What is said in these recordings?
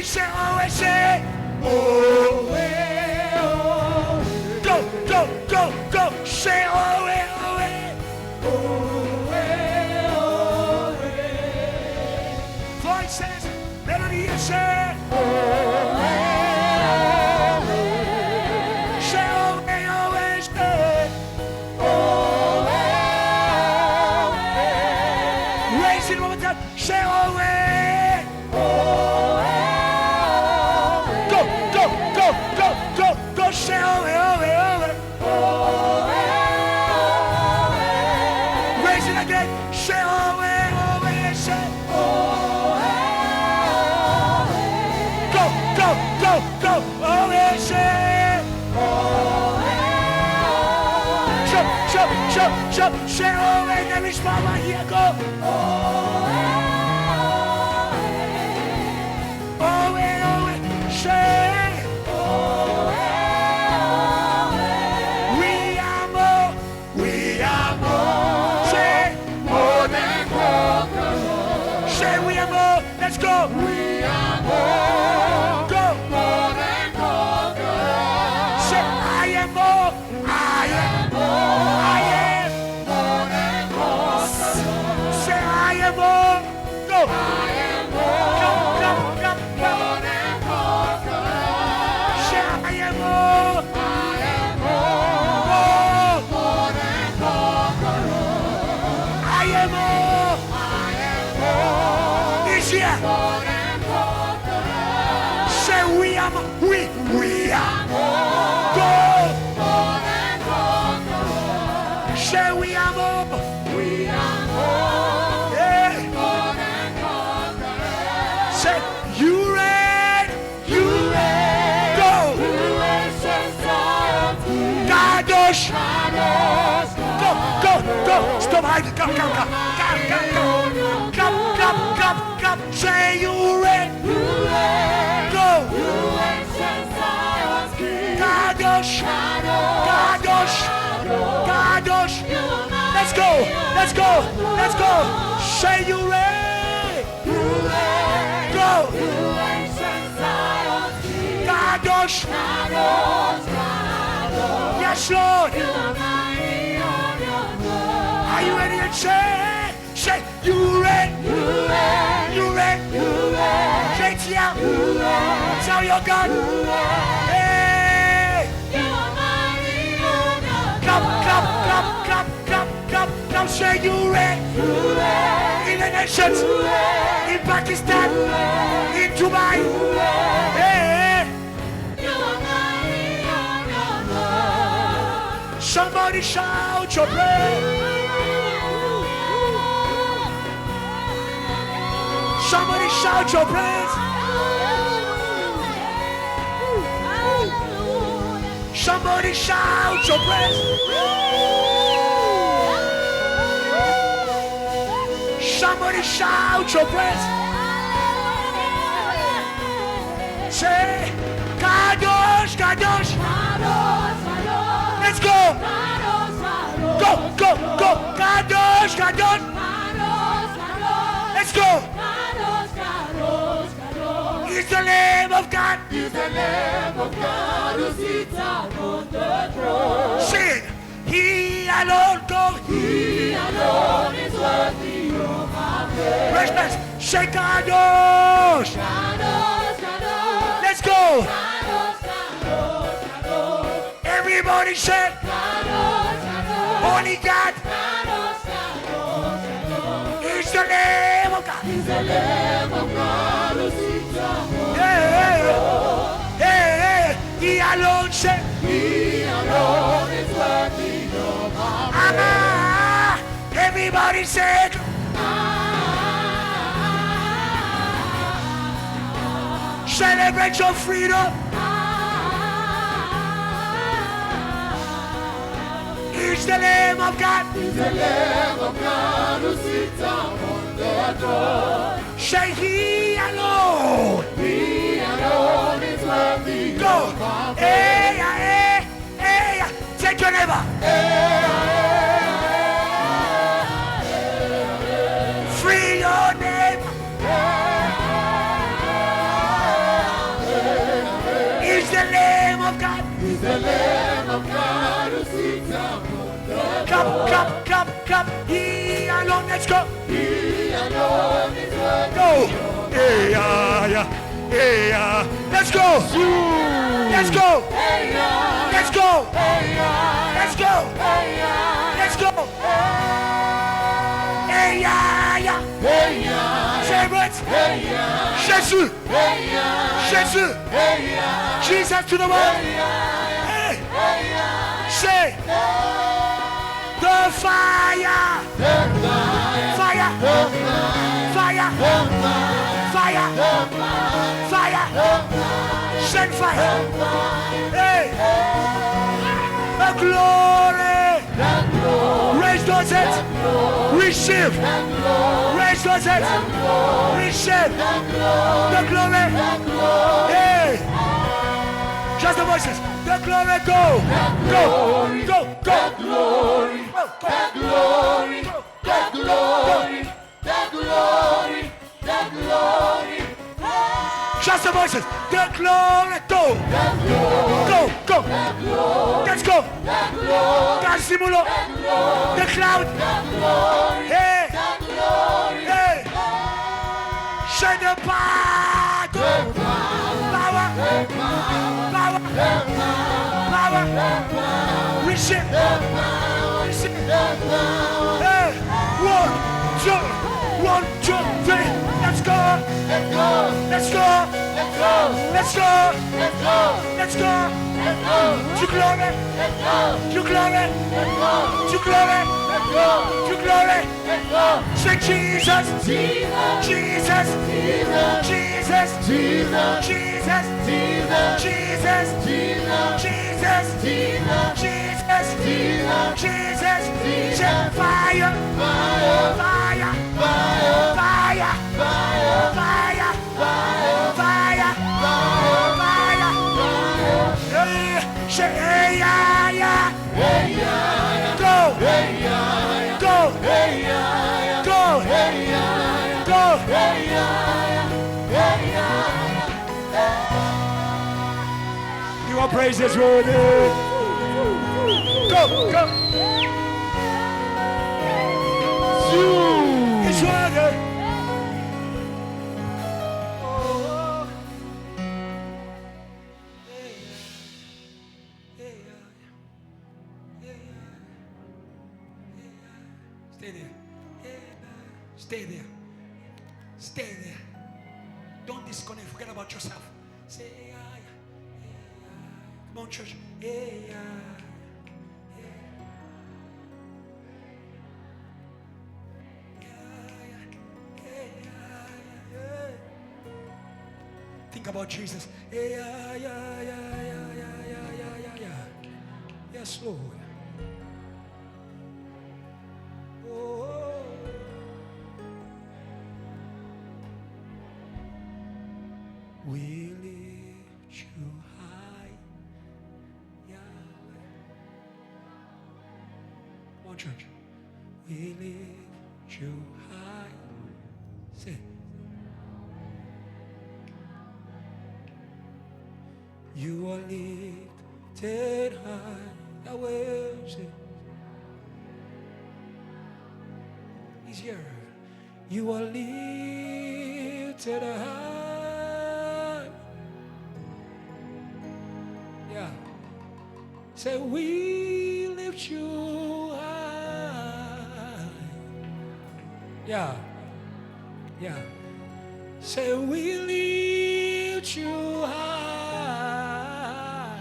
say, always say, oh, go, go, go, go, say, oh, voices, melody, say, say, always, raise it one more time, say, go, go, go, go, go, go, say, raise it again, say, say, go, go, go, go, say, jump, jump, jump, say, there is power here, go, say, we are more, say, more than conquerors, say, we are more, let's go, we are more, go, more than conquerors, say, I am more, I am more, I am more than conquerors, say, I am more, go, I am more, come, come, come, more than conquerors, say, I am more, more than conquerors, I am more, this year, more than conquerors, say, we are more, we are more, go, more than conquerors, say, we are more, yeah, more than conquerors, say, you reign, go, Kadosh, go, go, go, stop hiding, come, come, come, come, come, come, come, say, you reign, go, Kadosh, Kadosh, Kadosh, let's go, let's go, let's go, say, you reign, go, Kadosh, yes, Lord, are you ready to say, you reign, say it out, tell your God, hey, come, say, you reign, in the nations, in Pakistan, in Dubai, hey, somebody shout your praise. Somebody shout your praise. Somebody shout your praise. Somebody shout your praise. Say, Kadosh, Kadosh. Let's go. Go, go, go. Kadosh, Kadosh. Let's go. He's the Lamb of God. He's the Lamb of God who sits upon the throne. Sing. He alone, go. He alone is worthy of our praise. Praise. Say Kadosh. Kadosh, Kadosh. Let's go. Kadosh, Kadosh, Kadosh. Everybody say Kadosh, Kadosh. Holy God. Kadosh, Kadosh, Kadosh. He's the Lamb of God. He's the Lamb of God who sits upon the throne. He alone say. He alone is worthy of our praise. Everybody say. Celebrate your freedom. He's the Lamb of God. He's the Lamb of God who sits upon the throne. Say He alone. He alone is worthy. Go. Hey, hey, hey. Take your neighbor. Free your neighbor. Clap. He alone, let's go. He alone is worthy. Go. Yeah. Let's go. Let's go. Let's go. Let's go. Let's go. Yeah. Say what? Jesus. Jesus to the world. Hey. Say. The fire. Fire. Send fire. Hey. The glory. Raise those hands. Receive. Raise those hands. Receive. The glory. Hey. Just the voices. The glory. Go. The glory. Just the voices. The glory. Go. Let's go. Simulo. The cloud. Hey. Shine the power. Power. Receive. Hey. 1, 2, 3. Let's go. To glory. Say Jesus. Fire. Go. You are praise this word. Go. It's worthy. Stay there. Don't disconnect. Forget about yourself. Say, come on, church. Think about Jesus. Yes, Lord. We lift you high, Yahweh. Come on, church. We lift you high. Say. You are lifted high, Yahweh. Say. He's here. You are lifted high. Say, we lift you high. Yeah. Say, we lift you high.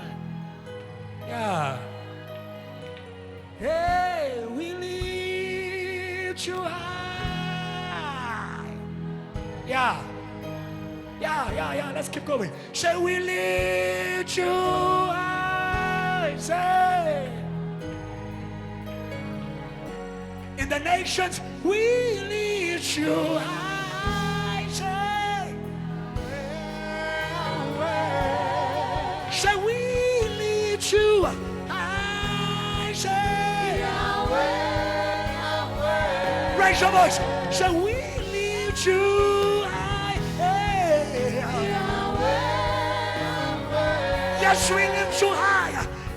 Yeah. Hey, we lift you high. Yeah. Let's keep going. Say, we lift you high. Say, in the nations we lift you high. Say, we lift you high. Say, raise your voice. Say, we lift you high. Hey. Yes, we lift you high.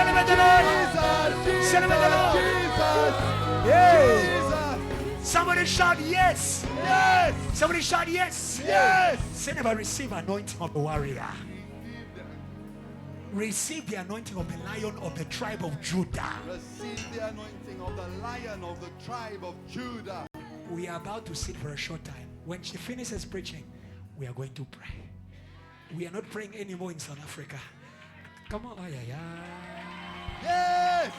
Celebrate the Lord. Celebrate the Lord. Somebody shout yes. Yes. Somebody shout yes. Yes. Say never receive anointing of the warrior. Receive the anointing of the lion of the tribe of Judah. Receive the anointing of the lion of the tribe of Judah. We are about to sit for a short time. When she finishes preaching, we are going to pray. We are not praying anymore in South Africa. Come on. Yes.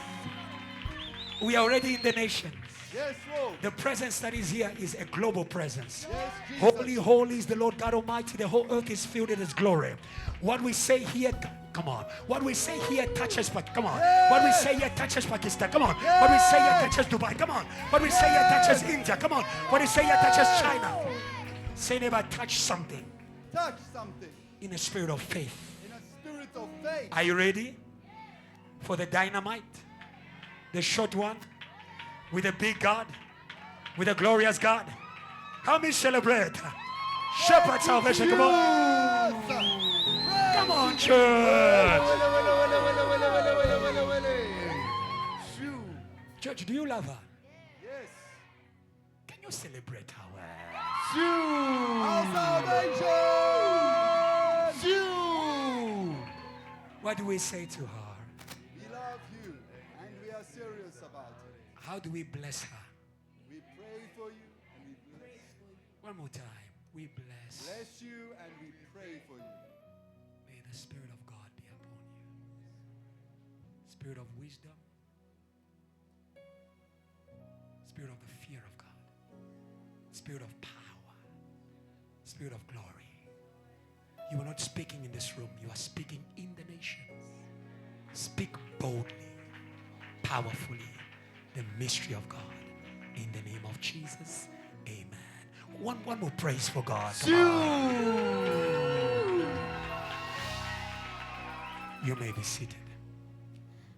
We are already in the nations. Yes, Lord. The presence that is here is a global presence. Yes, Jesus. Holy, holy is the Lord God Almighty. The whole earth is filled with His glory. What we say here, come on. What we say here touches, come on. What we say here touches Pakistan. Come on. What we say here touches Dubai. Come on. What we say here touches India. Come on. What we say here touches China. Say never touch something. Touch something. In a spirit of faith. In a spirit of faith. Are you ready for the dynamite? The short one with a big God, with a glorious God. Help me celebrate. Shepherd salvation. Come on. Come on, church. Church, do you love her? Yes. Can you celebrate her? Our salvation. What do we say to her? We love you and we are serious about it. How do we bless her? We pray for you and we bless you. One more time. We bless. Bless you and we pray for you. May the Spirit of God be upon you. Spirit of wisdom. Spirit of the fear of God. Spirit of power. Spirit of glory. You are not speaking in this room. You are speaking in the nations. Speak boldly, powerfully, the mystery of God. In the name of Jesus, amen. One more praise for God. You may be seated.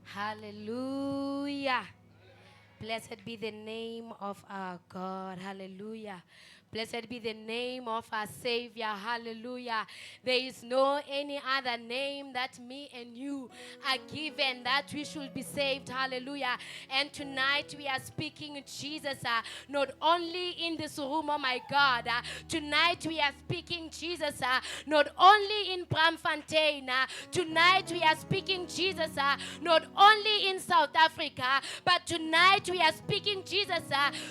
Hallelujah. Blessed be the name of our God. Hallelujah. Blessed be the name of our Savior. Hallelujah. There is no any other name that me and you are given that we should be saved. Hallelujah. And tonight we are speaking Jesus, not only in this room, oh my God. Tonight we are speaking Jesus, not only in Braamfontein. Tonight we are speaking Jesus, not only in South Africa, but tonight we are speaking Jesus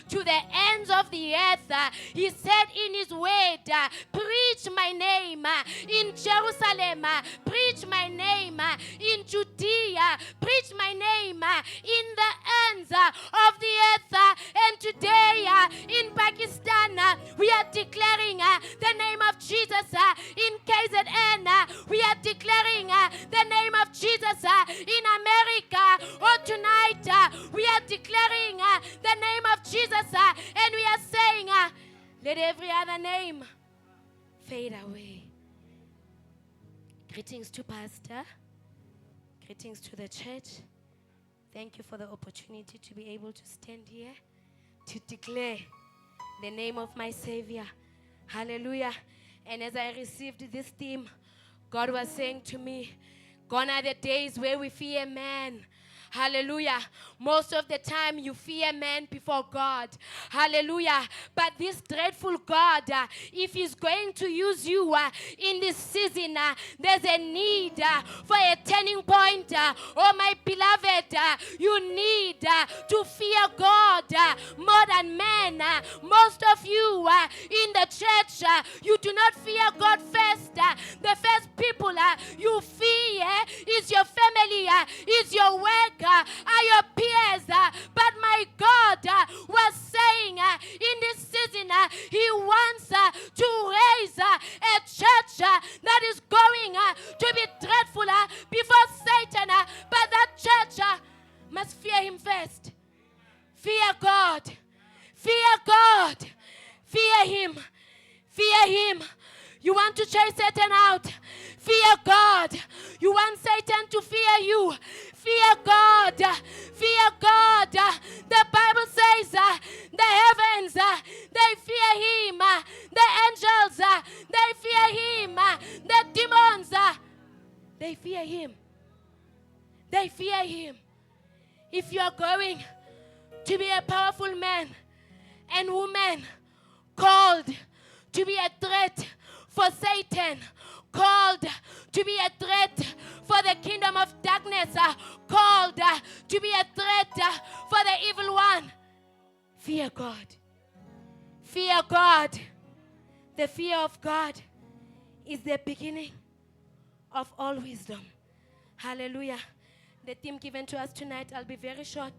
to the ends of the earth. He said in His word, preach my name in Jerusalem, preach my name in Judea, preach my name in the ends of the earth. And today in Pakistan, we are declaring the name of Jesus. In KZN, we are declaring the name of Jesus. In America, tonight, we are declaring the name of Jesus. And we are saying, let every other name fade away. Greetings to Pastor. Greetings to the church. Thank you for the opportunity to be able to stand here to declare the name of my Savior. Hallelujah. And as I received this theme, God was saying to me, gone are the days where we fear man. Hallelujah. Most of the time you fear man before God. Hallelujah. But this dreadful God, if He's going to use you in this season, there's a need for a turning point. Oh, my beloved, you need to fear God more than men. Most of you in the church, you do not fear God first. The first people you fear is your family, is your work, are your peers. But my God was saying in this season, He wants to raise a church that is going to be dreadful before Satan. But that church must fear Him first. Fear God. Fear God. Fear Him. Fear Him. You want to chase Satan out? Fear God. You want Satan to fear you? Fear God. Fear God. The Bible says the heavens, they fear Him. The angels, they fear Him. The demons, they fear Him. They fear him. If you are going to be a powerful man and woman called to be a threat for Satan, called to be a threat for the kingdom of darkness, called to be a threat for the evil one, fear God. Fear God. The fear of God is the beginning of all wisdom. Hallelujah. The theme given to us tonight, I'll be very short.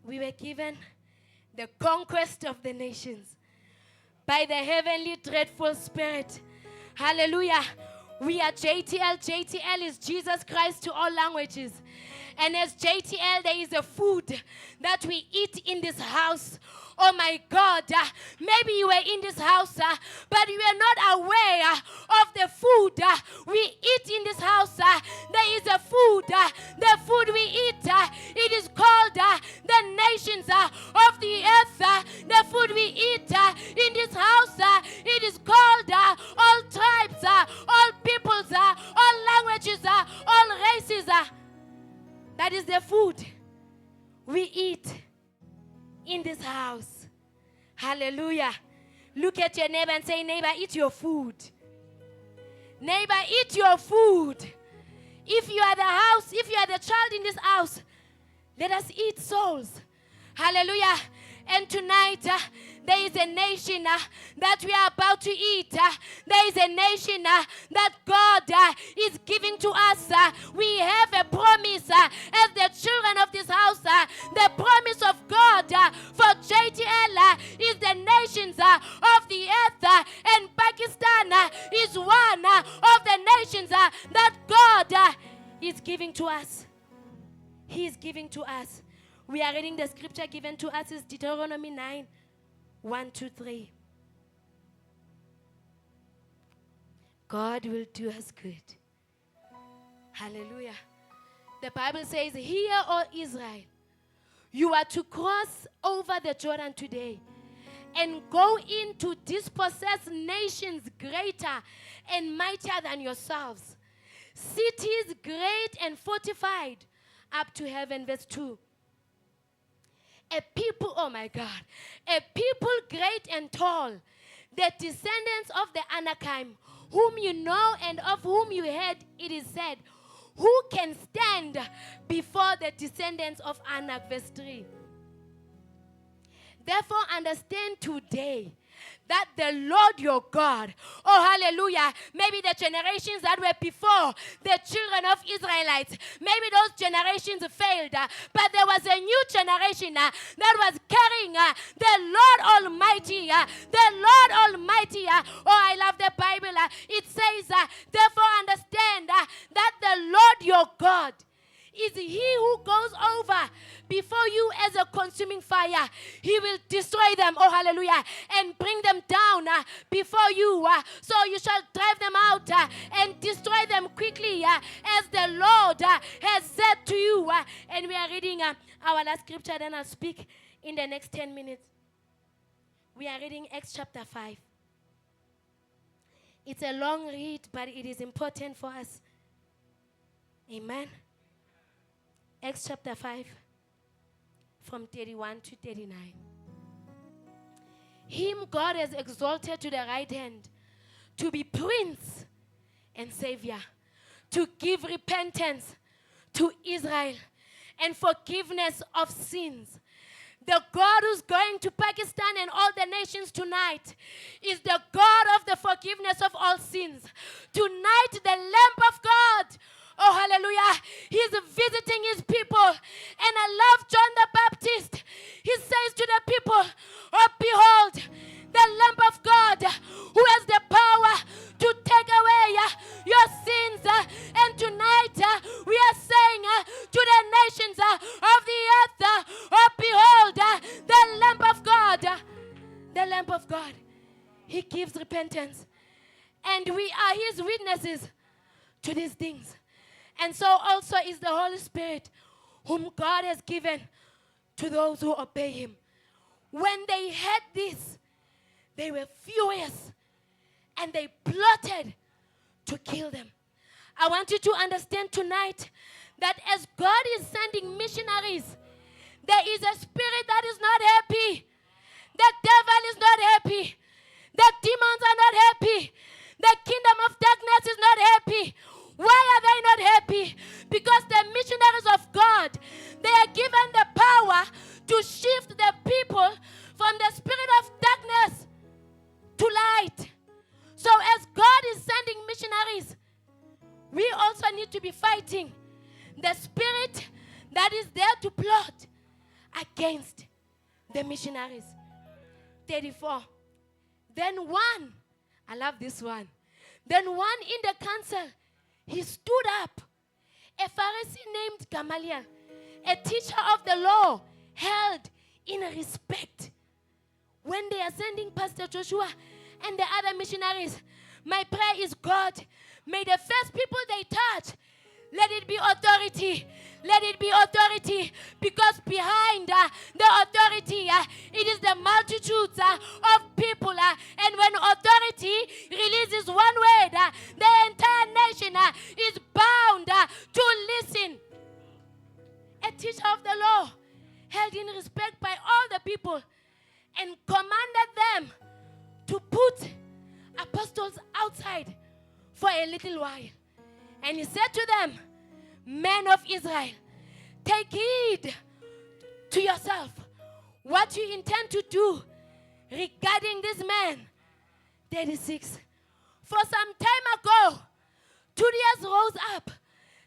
We were given the conquest of the nations by the heavenly dreadful spirit. Hallelujah. We are JTL. JTL is Jesus Christ to all languages. And as JTL, there is a food that we eat in this house. Oh my God, maybe you were in this house, but you were not aware of the food we eat in this house. There is a food, the food we eat, it is called the nations of the earth. The food we eat in this house, it is called all tribes, all peoples, all languages, all races. That is the food we eat in this house. Hallelujah. Look at your neighbor and say, neighbor, eat your food. Neighbor, eat your food. If you are the house, if you are the child in this house, let us eat souls. Hallelujah. And tonight, there is a nation that we are about to eat. There is a nation that God is giving to us. We have a promise as the children of this house. The promise of God for JTL is the nations of the earth. And Pakistan is one of the nations that God is giving to us. He is giving to us. We are reading the scripture given to us is Deuteronomy 9, 1, 2, 3. God will do us good. Hallelujah. The Bible says, hear, O Israel, you are to cross over the Jordan today and go in to dispossess nations greater and mightier than yourselves, cities great and fortified up to heaven. Verse 2. A people, oh my God, a people great and tall, the descendants of the Anakim, whom you know and of whom you heard it is said, who can stand before the descendants of Anak? Verse 3. Therefore understand today that the Lord your God, oh hallelujah, maybe the generations that were before the children of Israelites, maybe those generations failed, but there was a new generation that was carrying the Lord Almighty, the Lord Almighty. Oh, I love the Bible. It says, therefore understand that the Lord your God is he who goes over before you as a consuming fire. He will destroy them, oh hallelujah, and bring them down before you. So you shall drive them out and destroy them quickly as the Lord has said to you. And we are reading our last scripture, then I'll speak in the next 10 minutes. We are reading Acts chapter 5. It's a long read, but it is important for us. Amen. Acts chapter 5, from 31 to 39. Him God has exalted to the right hand to be Prince and Savior, to give repentance to Israel and forgiveness of sins. The God who's going to Pakistan and all the nations tonight is the God of the forgiveness of all sins. Tonight, the Lamb of God, oh, hallelujah, he's visiting his people. And I love John the Baptist. He says to the people, oh, behold, the Lamb of God who has the power to take away your sins. And tonight, we are saying to the nations of the earth, oh, behold, the Lamb of God. The Lamb of God. He gives repentance. And we are his witnesses to these things. And so also is the Holy Spirit, whom God has given to those who obey him. When they heard this, they were furious and they plotted to kill them. I want you to understand tonight that as God is sending missionaries, there is a spirit that is not happy. The devil is not happy. The demons are not happy. The kingdom of darkness is not happy. Why are they not happy? Because the missionaries of God, they are given the power to shift the people from the spirit of darkness to light. So as God is sending missionaries, we also need to be fighting the spirit that is there to plot against the missionaries. 34. Then one, I love this one. Then one in the council, he stood up, a Pharisee named Gamaliel, a teacher of the law, held in respect. When they are sending Pastor Joshua and the other missionaries, my prayer is, God, may the first people they touch, let it be authority. Let it be authority. Because behind the authority, it is the multitudes of people. And when authority releases one word, the entire nation is bound to listen. A teacher of the law, held in respect by all the people, and commanded them to put apostles outside for a little while. And he said to them, men of Israel, take heed to yourself what you intend to do regarding this man. 36. For some time ago, Judas rose up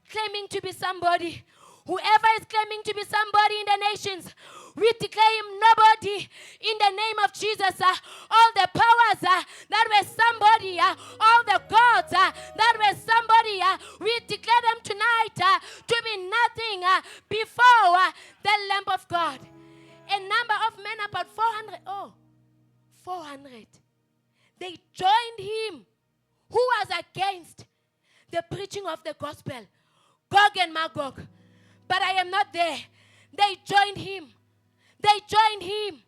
claiming to be somebody. Whoever is claiming to be somebody in the nations, we declare him nobody in the name of Jesus. All the powers that were somebody, all the gods that were somebody, we declare them tonight to be nothing before the Lamb of God. A number of men, about 400. Oh, 400. They joined him, who was against the preaching of the gospel, Gog and Magog. But I am not there. They joined him. They joined him.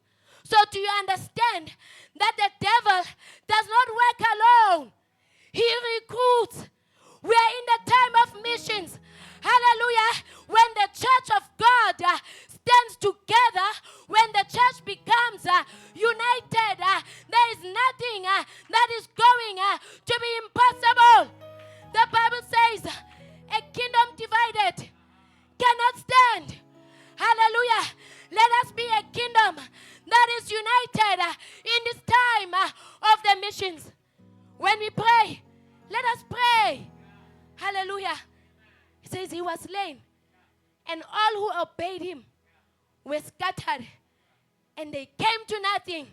So do you understand that the devil does not work alone? He recruits. We are in the time of missions. Hallelujah. When the church of God stands together, when the church becomes united, there is nothing that is going to be impossible. The Bible says a kingdom divided cannot stand. Hallelujah. Let us be a kingdom that is united in this time of the missions. When we pray, let us pray. Hallelujah. He says he was slain, and all who obeyed him were scattered, and they came to nothing.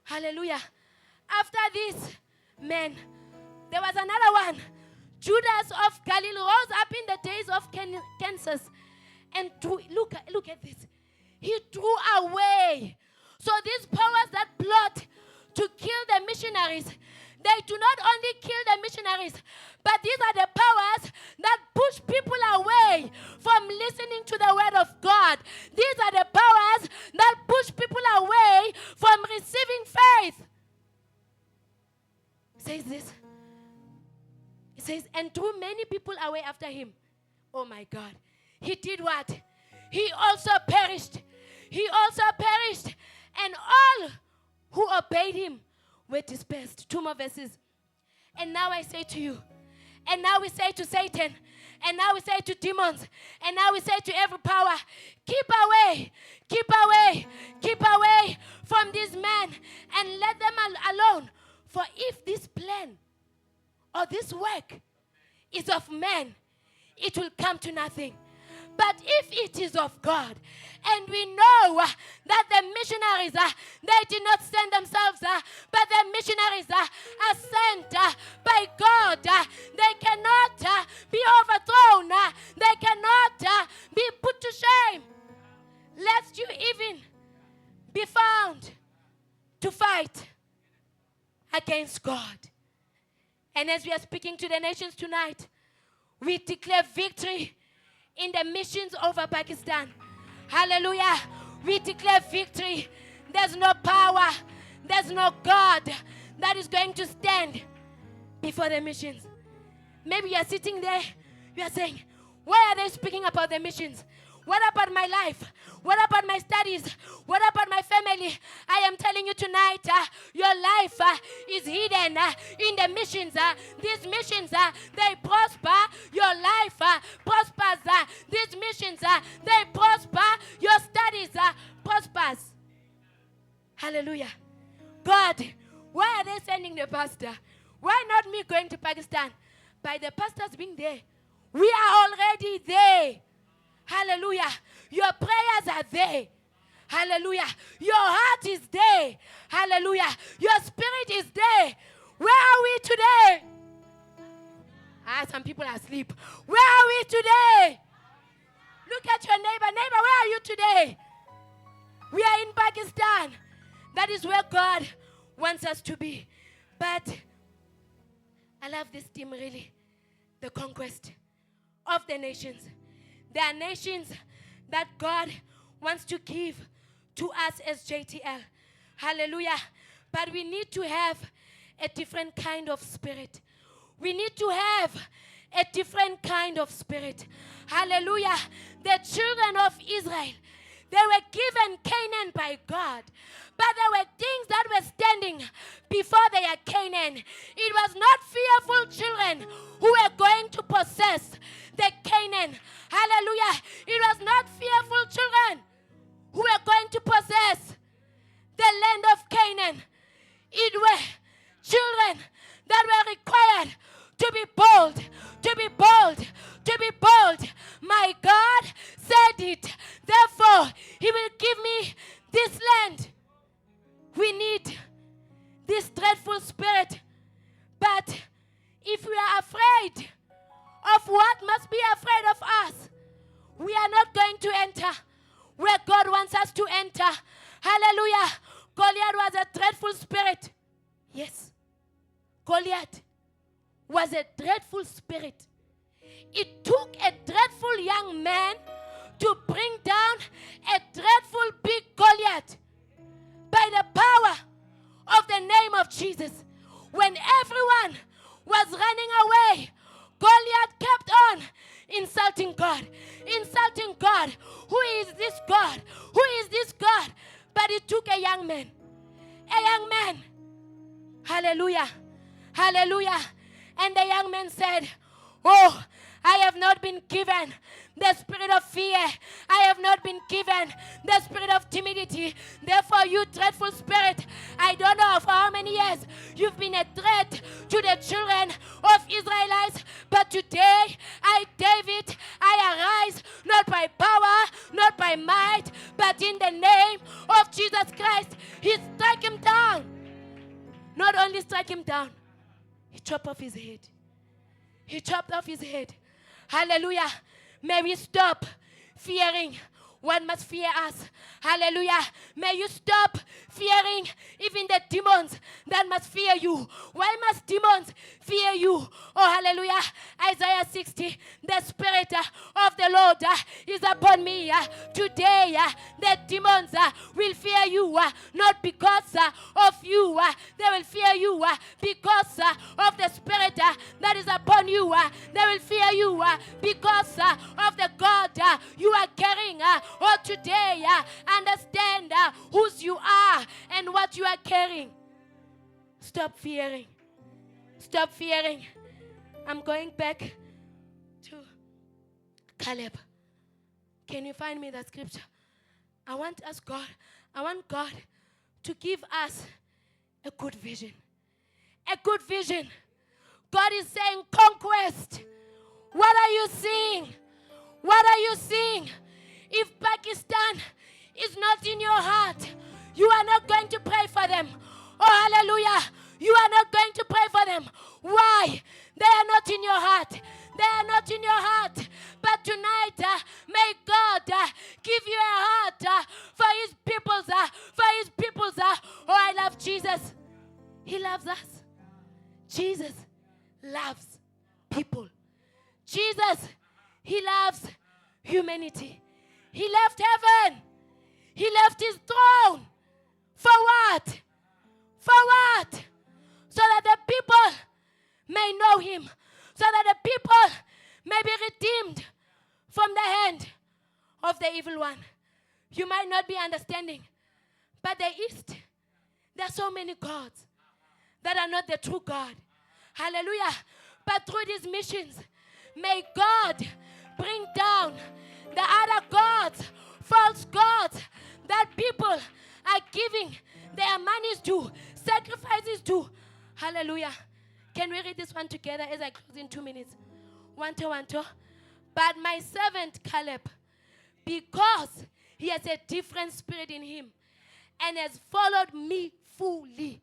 Hallelujah. After this man, there was another one. Judas of Galilee rose up in the days of Kansas, and look at this. He drew away. So these powers that plot to kill the missionaries, they do not only kill the missionaries, but these are the powers that push people away from listening to the word of God. These are the powers that push people away from receiving faith. It says this. It says, and drew many people away after him. Oh my God. He did what? He also perished. He also perished. And all who obeyed him were dispersed. 2 more verses. And now I say to you, and now we say to Satan, and now we say to demons, and now we say to every power, keep away, keep away, keep away from these men, and let them alone. For if this plan or this work is of man, it will come to nothing. But if it is of God, and we know that the missionaries, they did not send themselves, but the missionaries are sent by God. They cannot be overthrown. They cannot be put to shame. Lest you even be found to fight against God. And as we are speaking to the nations tonight, we declare victory in the missions over Pakistan. Hallelujah. We declare victory. There's no power, there's no God that is going to stand before the missions. Maybe you're sitting there, you're saying, why are they speaking about the missions? What about my life? What about my studies? What about my family? I am telling you tonight, your life is hidden in the missions. These missions, they prosper. Your life prospers. These missions, they prosper. Your studies prospers. Hallelujah. God, why are they sending the pastor? Why not me going to Pakistan? By the pastors being there, we are already there. Hallelujah. Your prayers are there. Hallelujah. Your heart is there. Hallelujah. Your spirit is there. Where are we today? Some people are asleep. Where are we today? Look at your neighbor. Neighbor, where are you today? We are in Pakistan. That is where God wants us to be. But I love this team really. The conquest of the nations. There are nations that God wants to give to us as JTL. Hallelujah. But we need to have a different kind of spirit. We need to have a different kind of spirit. Hallelujah. The children of Israel, they were given Canaan by God. But there were things that were standing before they had Canaan. It was not fearful children who were going to possess the Canaan. Hallelujah. It was not fearful children who were going to possess the land of Canaan. It were children that were required to be bold, to be bold, to be bold. My God said it. Therefore, He will give me this land. We need this dreadful spirit. But if we are afraid of what must be afraid of us, we are not going to enter where God wants us to enter. Hallelujah. Goliath was a dreadful spirit. Yes. Goliath was a dreadful spirit. It took a dreadful young man to bring down a dreadful big Goliath by the power of the name of Jesus. When everyone was running away, Goliath kept on insulting God. Insulting God. Who is this God? Who is this God? But it took a young man. A young man. Hallelujah. Hallelujah. And the young man said, oh, I have not been given the spirit of fear. I have not been given the spirit of timidity. Therefore, you dreadful spirit, I don't know for how many years you've been a threat to the children of Israelites. But today, David, I arise not by power, not by might, but in the name of Jesus Christ. He struck him down. Not only struck him down, he chopped off his head. He chopped off his head. Hallelujah. May we stop fearing what must fear us. Hallelujah. May you stop fearing even the demons that must fear you. Why must demons fear you? Oh, hallelujah. Isaiah 60, the Spirit of the Lord is upon me. Today, the demons will fear you, not because of you. They will fear you because of the Spirit that is upon you. They will fear you because of the God you are carrying. Oh, today, understand whose you are and what you are carrying. Stop fearing. Stop fearing. I'm going back to Caleb. Can you find me that scripture? I want God to give us a good vision. A good vision. God is saying, conquest. What are you seeing? What are you seeing? If Pakistan is not in your heart, you are not going to pray for them. Oh, hallelujah. You are not going to pray for them. Why? They are not in your heart. They are not in your heart. But tonight, may God give you a heart for His peoples. For His peoples. Oh, I love Jesus. He loves us. Jesus loves people. Jesus, He loves humanity. He left heaven. He left His throne. For what? For what? So that the people may know Him. so that the people may be redeemed from the hand of the evil one. You might not be understanding, but the East, there are so many gods that are not the true God. Hallelujah. But through these missions, may God bring down the other gods, false gods, that people are giving their monies to, sacrifices to. Hallelujah. Can we read this one together as I close in 2 minutes? 1, 2, 1, 2. But my servant Caleb, because he has a different spirit in him, and has followed me fully,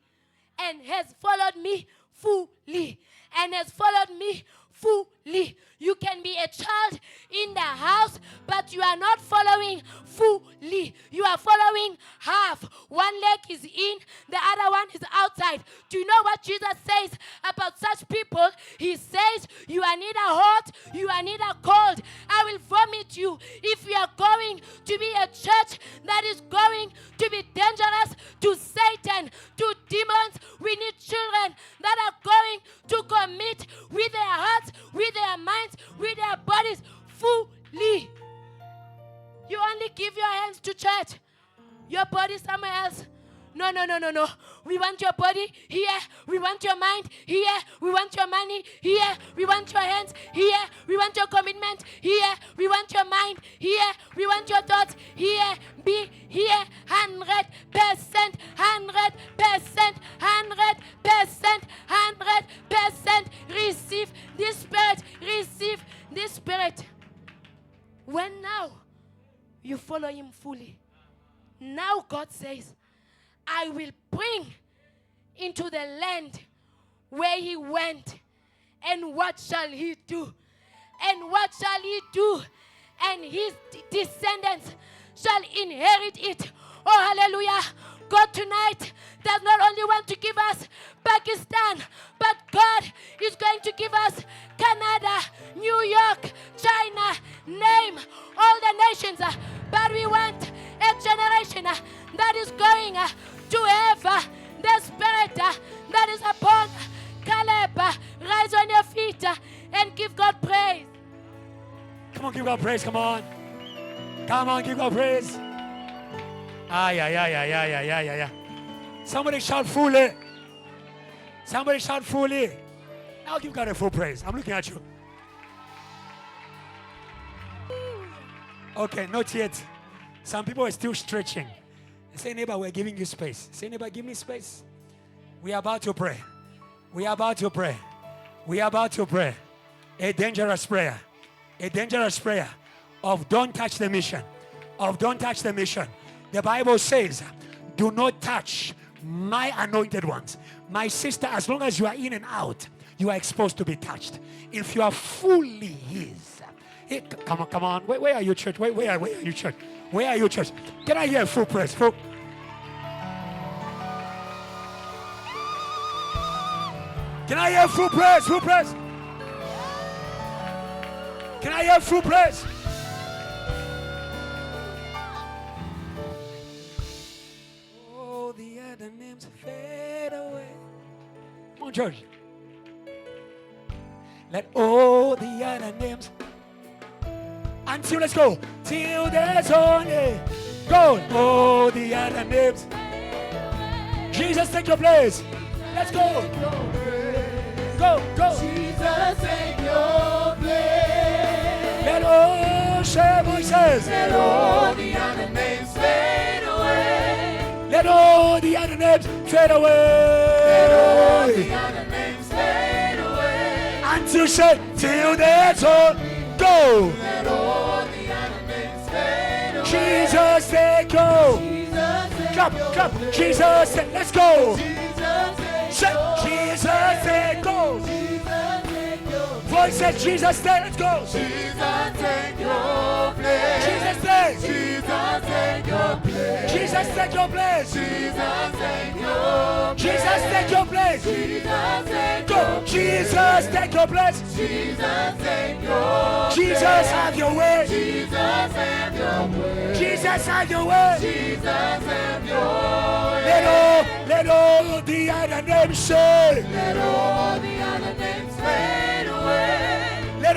and has followed me fully, and has followed me fully. You can be a child in the house, but you are not following fully. You are following half. One leg is in, the other one is outside. Do you know what Jesus says about such people? He says, you are neither hot, you are neither cold. I will vomit you. If you are going to be a church that is going to be dangerous to Satan, to demons, we need children that are going to commit with their hearts, with their minds, with their bodies fully. You only give your hands to church, your body somewhere else. No. We want your body here. We want your mind here. We want your money here. We want your hands here. We want your commitment here. We want your mind here. We want your thoughts here. Be here 100%, 100%, 100%, 100%. Receive this spirit. Receive this spirit. When now you follow him fully, now God says, I will bring into the land where he went. And what shall he do? And what shall he do? And his descendants shall inherit it. Oh, hallelujah. God tonight does not only want to give us Pakistan, but God is going to give us Canada, New York, China, name all the nations. But we want a generation that is going to have the spirit that is upon Caleb. Rise on your feet and give God praise. Come on, give God praise. Come on. Come on, give God praise. Yeah. Somebody shout fully. Somebody shout fully. Now give God a full praise. I'm looking at you. Okay, not yet. Some people are still stretching. Say, neighbor, we're giving you space. Say, neighbor, give me space. We are about to pray. We are about to pray. We are about to pray. A dangerous prayer. A dangerous prayer of don't touch the mission. Of don't touch the mission. The Bible says, do not touch my anointed ones. My sister, as long as you are in and out, you are exposed to be touched. If you are fully his. Hey, come on. Where are you, church? Where are you, church? Where are you, church? Can I hear a full praise? Full. Can I hear full praise? Full praise. Can I hear full praise? Oh, the other names fade away. Come on, church. Let all the other names. Until let's go. Till there's only gold. All the other names. Jesus, take your place. Let's go. Go. Jesus, take your place. Let all share voices. Let all the other names fade away. Let all the other names fade away. Let all the other names fade away. Until say, till there's only go. Let all the other names fade away. Jesus, take go. Come. Jesus, take, let's go. Jesus, take go. Voice says, Jesus, take, let's go. Jesus, take your place. Jesus, take. Jesus, take your place. Jesus, take your place. Jesus, take your place. Jesus, take your place. Jesus, take Go. Jesus, take your place. Jesus, take your Jesus, have your way. Jesus, have your way. Jesus, have your way. Jesus, have your way. Let all the other names say. Let all the other names fade away.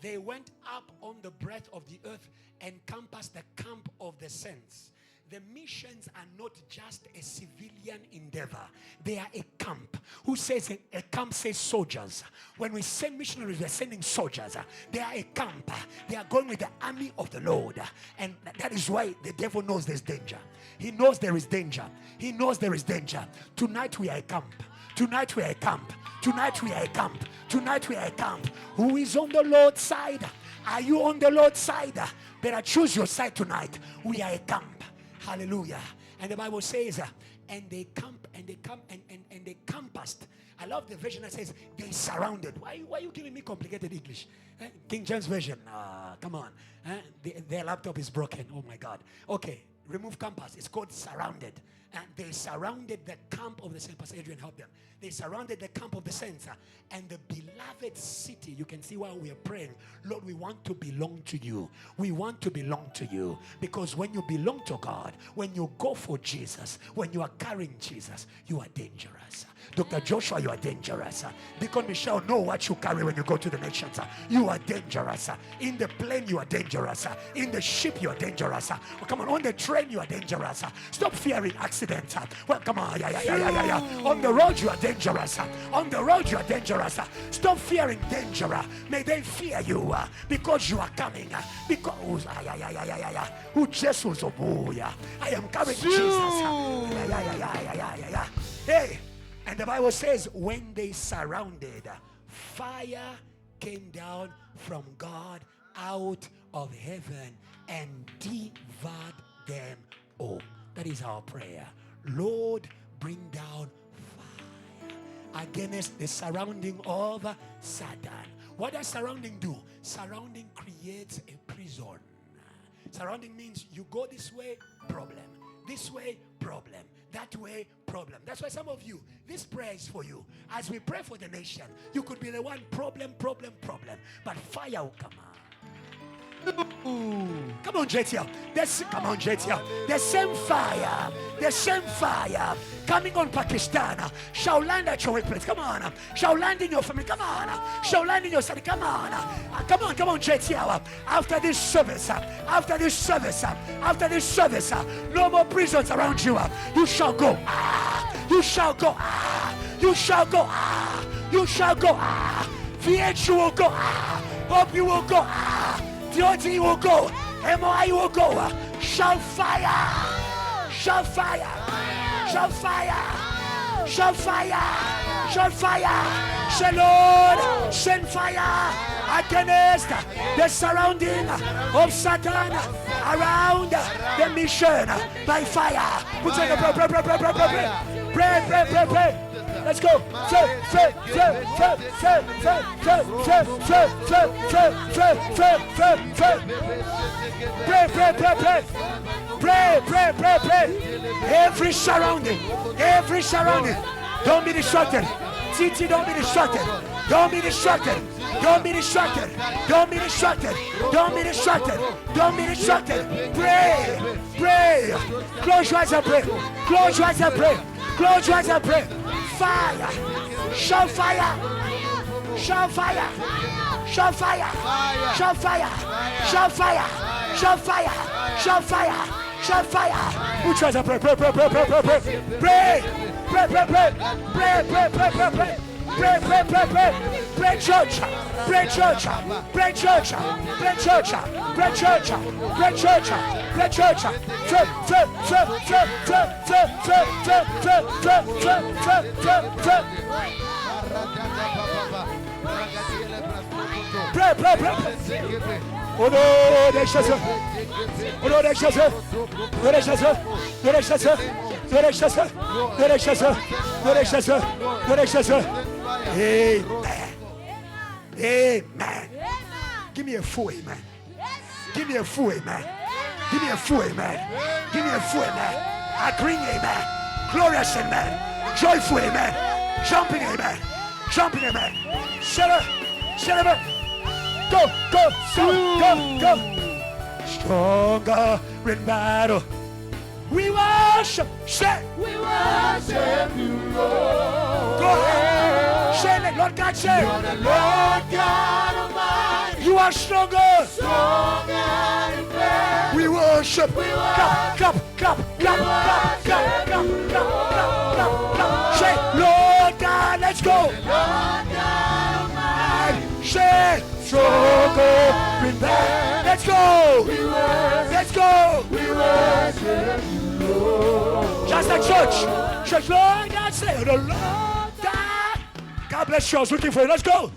They went up on the breadth of the earth and compassed the camp of the saints. The missions are not just a civilian endeavor. They are a camp. Who says a camp says soldiers? When we send missionaries, we are sending soldiers. They are a camp. They are going with the army of the Lord. And that is why the devil knows there's danger. He knows there is danger. He knows there is danger. Tonight we are a camp. Tonight we are a camp. Tonight we are a camp. Tonight we are a camp. Who is on the Lord's side? Are you on the Lord's side? Better choose your side tonight. We are a camp. Hallelujah. And the Bible says, and they compassed. I love the version that says they surrounded. Why are you giving me complicated English? King James Version. Come on. Their laptop is broken. Oh my God. Okay. Remove compass. It's called surrounded. And they surrounded the camp of the saints. Pastor Adrian, help them. They surrounded the camp of the saints. And the beloved city, you can see while we are praying, Lord, we want to belong to you. We want to belong to you. Because when you belong to God, when you go for Jesus, when you are carrying Jesus, you are dangerous. Dr. Joshua, you are dangerous. Deacon Michelle, know what you carry when you go to the nations. You are dangerous. In the plane, you are dangerous. In the ship, you are dangerous. Oh, come on the train, you are dangerous. Stop fearing accidents. Well, come on. On the road, you are dangerous. On the road, you are dangerous. Stop fearing danger. May they fear you because you are coming. Because who Jesus, I am carrying Jesus. Hey. And the Bible says, when they surrounded, fire came down from God out of heaven and devoured them all. That is our prayer. Lord, bring down fire against the surrounding of Satan. What does surrounding do? Surrounding creates a prison. Surrounding means you go this way, problem. This way, problem. That way, problem. That's why some of you, this prayer is for you. As we pray for the nation, you could be the one problem. But fire will come out. Come on, JTL. Come on, JTL. The same fire coming on Pakistan shall land at your workplace. Come on. Shall land in your family. Come on. Shall land in your city. Come on. Come on, JTL. After this service, no more prisons around you. You shall go. You shall go. You shall go. You shall go. VH will go. Hope you will go. DOT will go. MOI will go. Shall fire. Shall fire. Shall fire. Shall fire. Shall fire. Say, Lord, send fire against the surrounding of Satan around the mission by fire. Pray. Let's go. Pray. Every surrounding. Don't be distracted. Titi, don't be distracted. Don't be distracted. Pray. Close your eyes and pray. Fire. Shall fire. Who tries to pray? Pray, church. Oh no, Amen. Give me a full amen. Give me a full amen. Agreeing amen. Glorious amen. Joyful amen. Jumping amen. Shut up. Go. Stronger in battle. We worship. We worship you, Lord. Go ahead. Say it, Lord God, say. You're the Lord God Almighty. You are stronger. We worship. Clap. Say, Lord God, let's go. Say, stronger in that. Let's go. Let's go. Just like church. Church, Lord God, say, the Lord God. God bless you. I was looking for you. Let's go.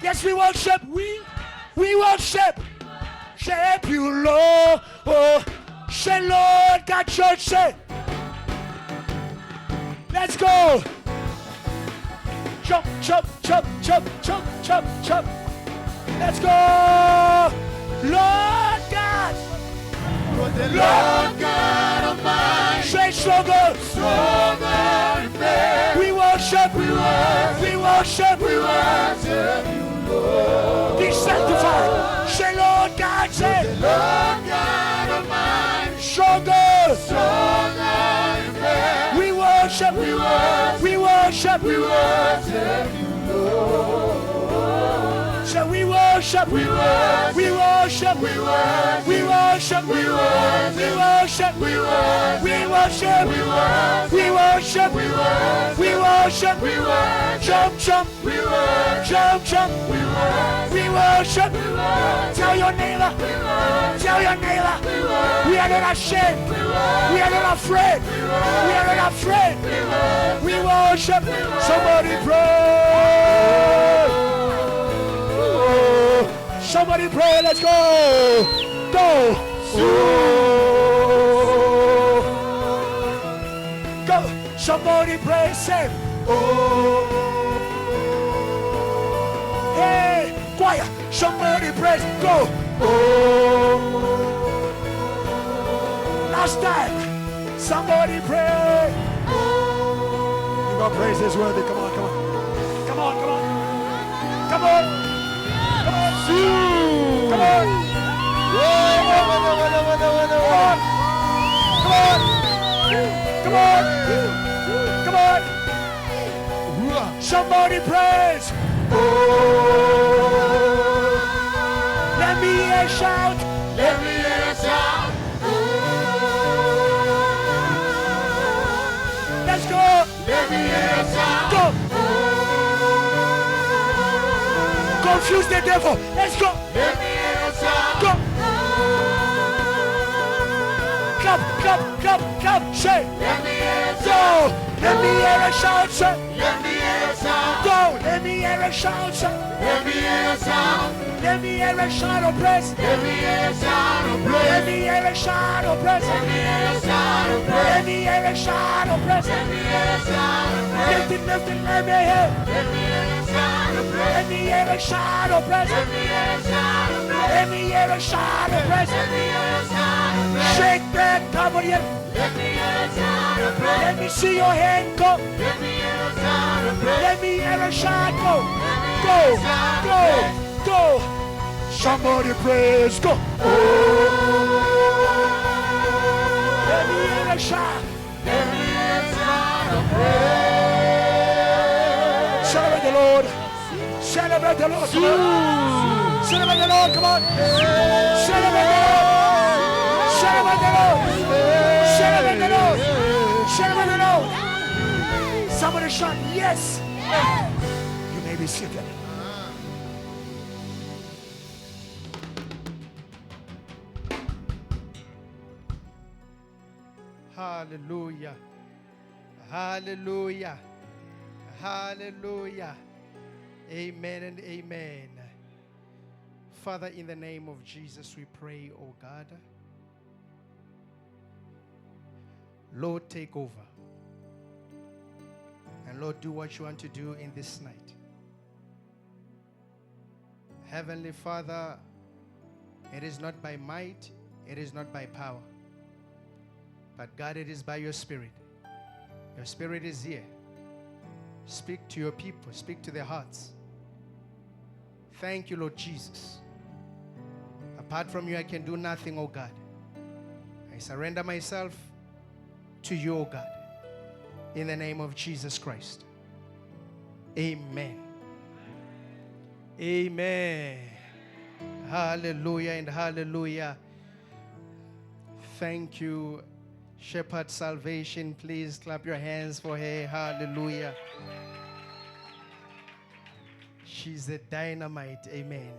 Yes, we worship. We worship. Shape you, Lord. Oh, say, Lord God, church, say. Let's go. Jump. Let's go. Lord God. Lord God Almighty. Say stronger. We worship. Be sanctified. Say, Lord God, say. Lord God Almighty. Stronger. We worship. you, Lord. So we worship. We worship. Jump. We worship. Tell your neighbor. We are not ashamed. We are not afraid. We worship. Somebody pray. Somebody pray. Let's go. Go. Somebody pray. Say. Hey, choir. Somebody pray. Go. Last time. Somebody pray. You got praise is worthy. Come on. Somebody praise. Let me hear a shout. Let's go. Go. Confuse the devil. Let's go. Go. Clap. Say. Go. Let me hear a shout. Say. Go. Let me hear a shout. Say. Let me hear a shout of praise. Let me hear a shout of praise. Let me hear a shout of praise. Let me hear a shout of praise. Let me hear a shout of praise. Let me hear a shout of praise. Lift it, let me hear. Let me hear a shout of praise. Let me hear a shout of praise. Let me hear a shout of praise. Let me hear a shout of praise. Let me hear a shout of praise. Shake that tambourine. Let me hear a shout of praise. Let me see your hand go. Let me hear a shout of praise. Let me hear a shout go. Go. Somebody praise. Go. Let me hear a shout. Let me hear a shout of praise. Celebrate the Lord. Celebrate the Lord. Come on. Celebrate the Lord. Come on. Celebrate the Lord. Celebrate the Lord. Celebrate the Lord. Celebrate the Lord. Somebody shout yes. You may be seated. Hallelujah. Hallelujah. Hallelujah. Amen and amen. Father, in the name of Jesus, we pray, oh God. Lord, take over. And Lord, do what you want to do in this night. Heavenly Father, it is not by might, it is not by power. But God, it is by your Spirit. Your Spirit is here. Speak to your people. Speak to their hearts. Thank you, Lord Jesus. Apart from you, I can do nothing, oh God. I surrender myself to you, oh God. In the name of Jesus Christ. Amen. Amen. Hallelujah and hallelujah. Thank you, Shepherd Salvation. Please clap your hands for her. Hallelujah. She's a dynamite. Amen.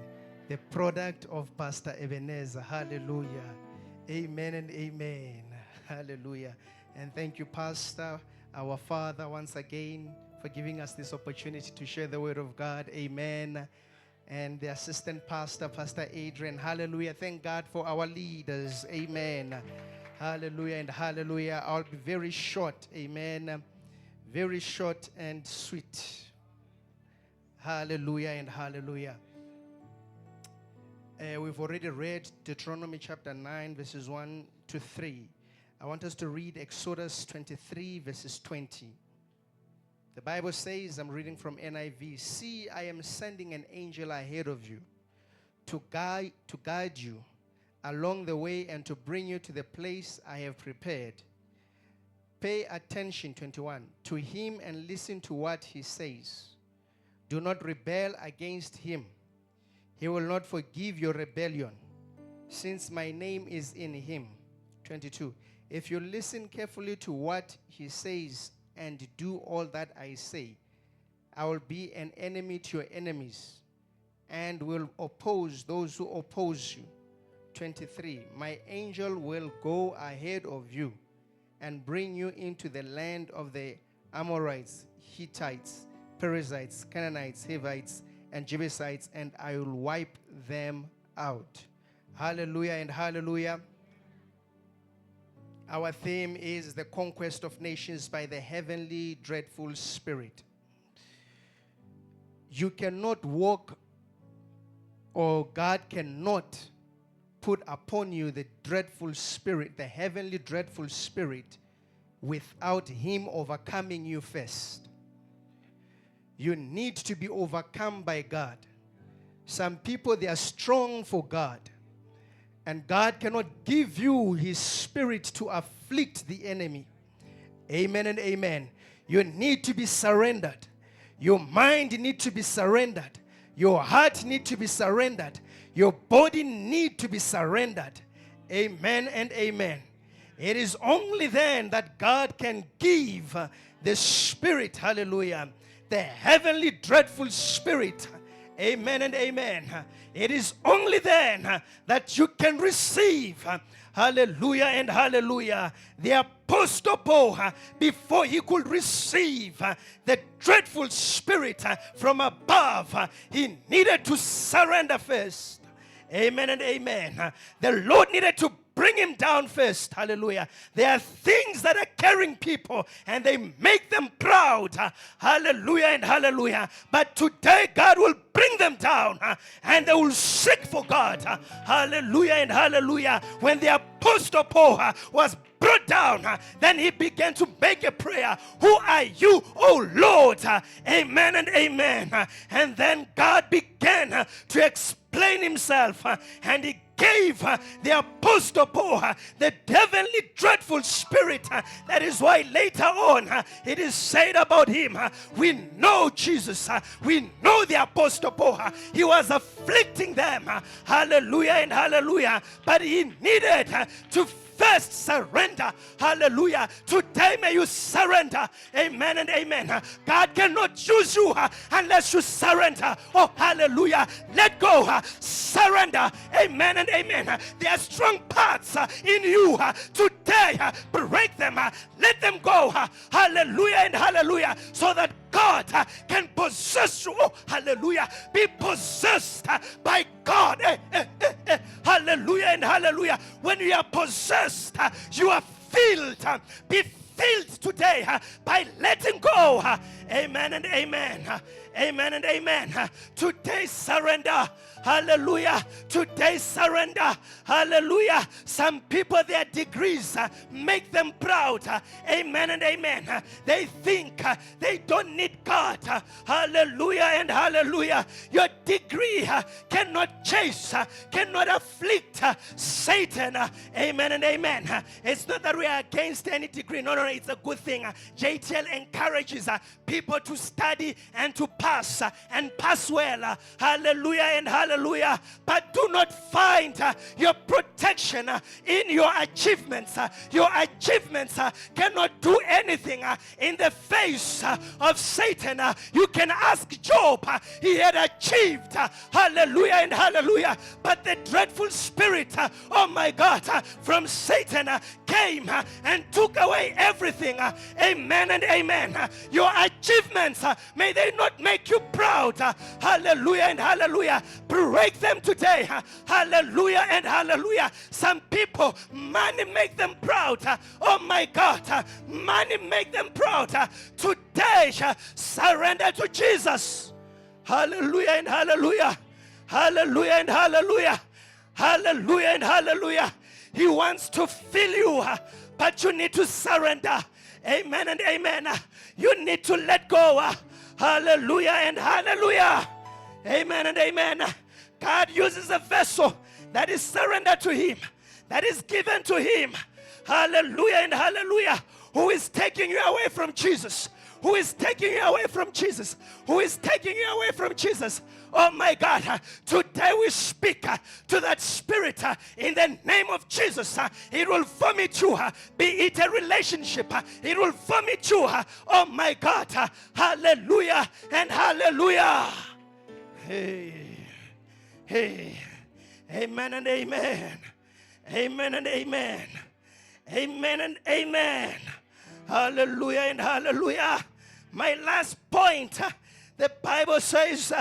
The product of Pastor Ebenezer. Hallelujah. Amen and amen. Hallelujah. And thank you, Pastor, our Father, once again, for giving us this opportunity to share the word of God. Amen. And the assistant pastor, Pastor Adrian. Hallelujah. Thank God for our leaders. Amen. Hallelujah and hallelujah. I'll be very short. Amen. Very short and sweet. Hallelujah and hallelujah. We've already read Deuteronomy chapter 9, verses 1 to 3. I want us to read Exodus 23, verses 20. The Bible says, I'm reading from NIV, "See, I am sending an angel ahead of you to guide you along the way and to bring you to the place I have prepared. Pay attention," 21, "to him and listen to what he says. Do not rebel against him. He will not forgive your rebellion, since my name is in him." 22, "If you listen carefully to what he says and do all that I say, I will be an enemy to your enemies and will oppose those who oppose you." 23, "My angel will go ahead of you and bring you into the land of the Amorites, Hittites, Perizzites, Canaanites, Hivites, and Jebusites, and I will wipe them out." Hallelujah and hallelujah. Our theme is the conquest of nations by the heavenly dreadful spirit. You cannot walk, or God cannot put upon you the dreadful spirit, the heavenly dreadful spirit, without him overcoming you first. You need to be overcome by God. Some people, they are strong for God. And God cannot give you his spirit to afflict the enemy. Amen and amen. You need to be surrendered. Your mind needs to be surrendered. Your heart needs to be surrendered. Your body needs to be surrendered. Amen and amen. It is only then that God can give the spirit, hallelujah, the heavenly dreadful spirit. Amen and amen. It is only then that you can receive, hallelujah and hallelujah, the Apostle Paul, before he could receive the dreadful spirit from above, he needed to surrender first. Amen and amen. The Lord needed to bring him down first. Hallelujah. There are things that are carrying people and they make them proud. Hallelujah and hallelujah. But today God will bring them down and they will seek for God. Hallelujah and hallelujah. When the Apostle Paul was brought down, then he began to make a prayer. "Who are you, O Lord?" Amen and amen. And then God began to explain himself, and he gave the Apostle Paul the heavenly dreadful spirit. That is why later on it is said about him, we know Jesus, we know the Apostle Paul, he was afflicting them, hallelujah and hallelujah, but he needed to first surrender. Hallelujah. Today may you surrender. Amen and amen. God cannot use you unless you surrender. Oh, hallelujah. Let go. Surrender. Amen and amen. There are strong parts in you. Today, break them. Let them go. Hallelujah and hallelujah. So that God can possess you. Oh, hallelujah. Be possessed by God. Hallelujah and hallelujah. When you are possessed, you are filled. Be filled today by letting go. Amen and amen. Amen and amen. Today surrender. Hallelujah. Today surrender. Hallelujah. Some people, their degrees make them proud. Amen and amen. They think they don't need God. Hallelujah and hallelujah. Your degree cannot chase, cannot afflict Satan. Amen and amen. It's not that we are against any degree. No, it's a good thing. JTL encourages people to study and to pass and pass well. Hallelujah and hallelujah. But do not find your protection in your achievements. Your achievements cannot do anything in the face of Satan. You can ask Job. He had achieved. Hallelujah and hallelujah. But the dreadful spirit, oh my God, from Satan came and took away everything. Amen and amen. Your achievements, may they not make you proud. Hallelujah and hallelujah. Break them today. Hallelujah and hallelujah. Some people, money make them proud. Oh my God, money make them proud. Today, surrender to Jesus. Hallelujah and hallelujah. Hallelujah and hallelujah. Hallelujah and hallelujah. He wants to fill you, but you need to surrender. Amen and amen. You need to let go. Hallelujah and hallelujah. Amen and amen. God uses a vessel that is surrendered to him, that is given to him. Hallelujah and hallelujah. Who is taking you away from Jesus? Who is taking you away from Jesus? Who is taking you away from Jesus? Oh my God, today we speak to that spirit in the name of Jesus. It will vomit you, be it a relationship. It will vomit you. Oh my God, hallelujah and hallelujah. Hey, hey, amen and amen. Amen and amen. Amen and amen. Hallelujah and hallelujah. My last point, the Bible says,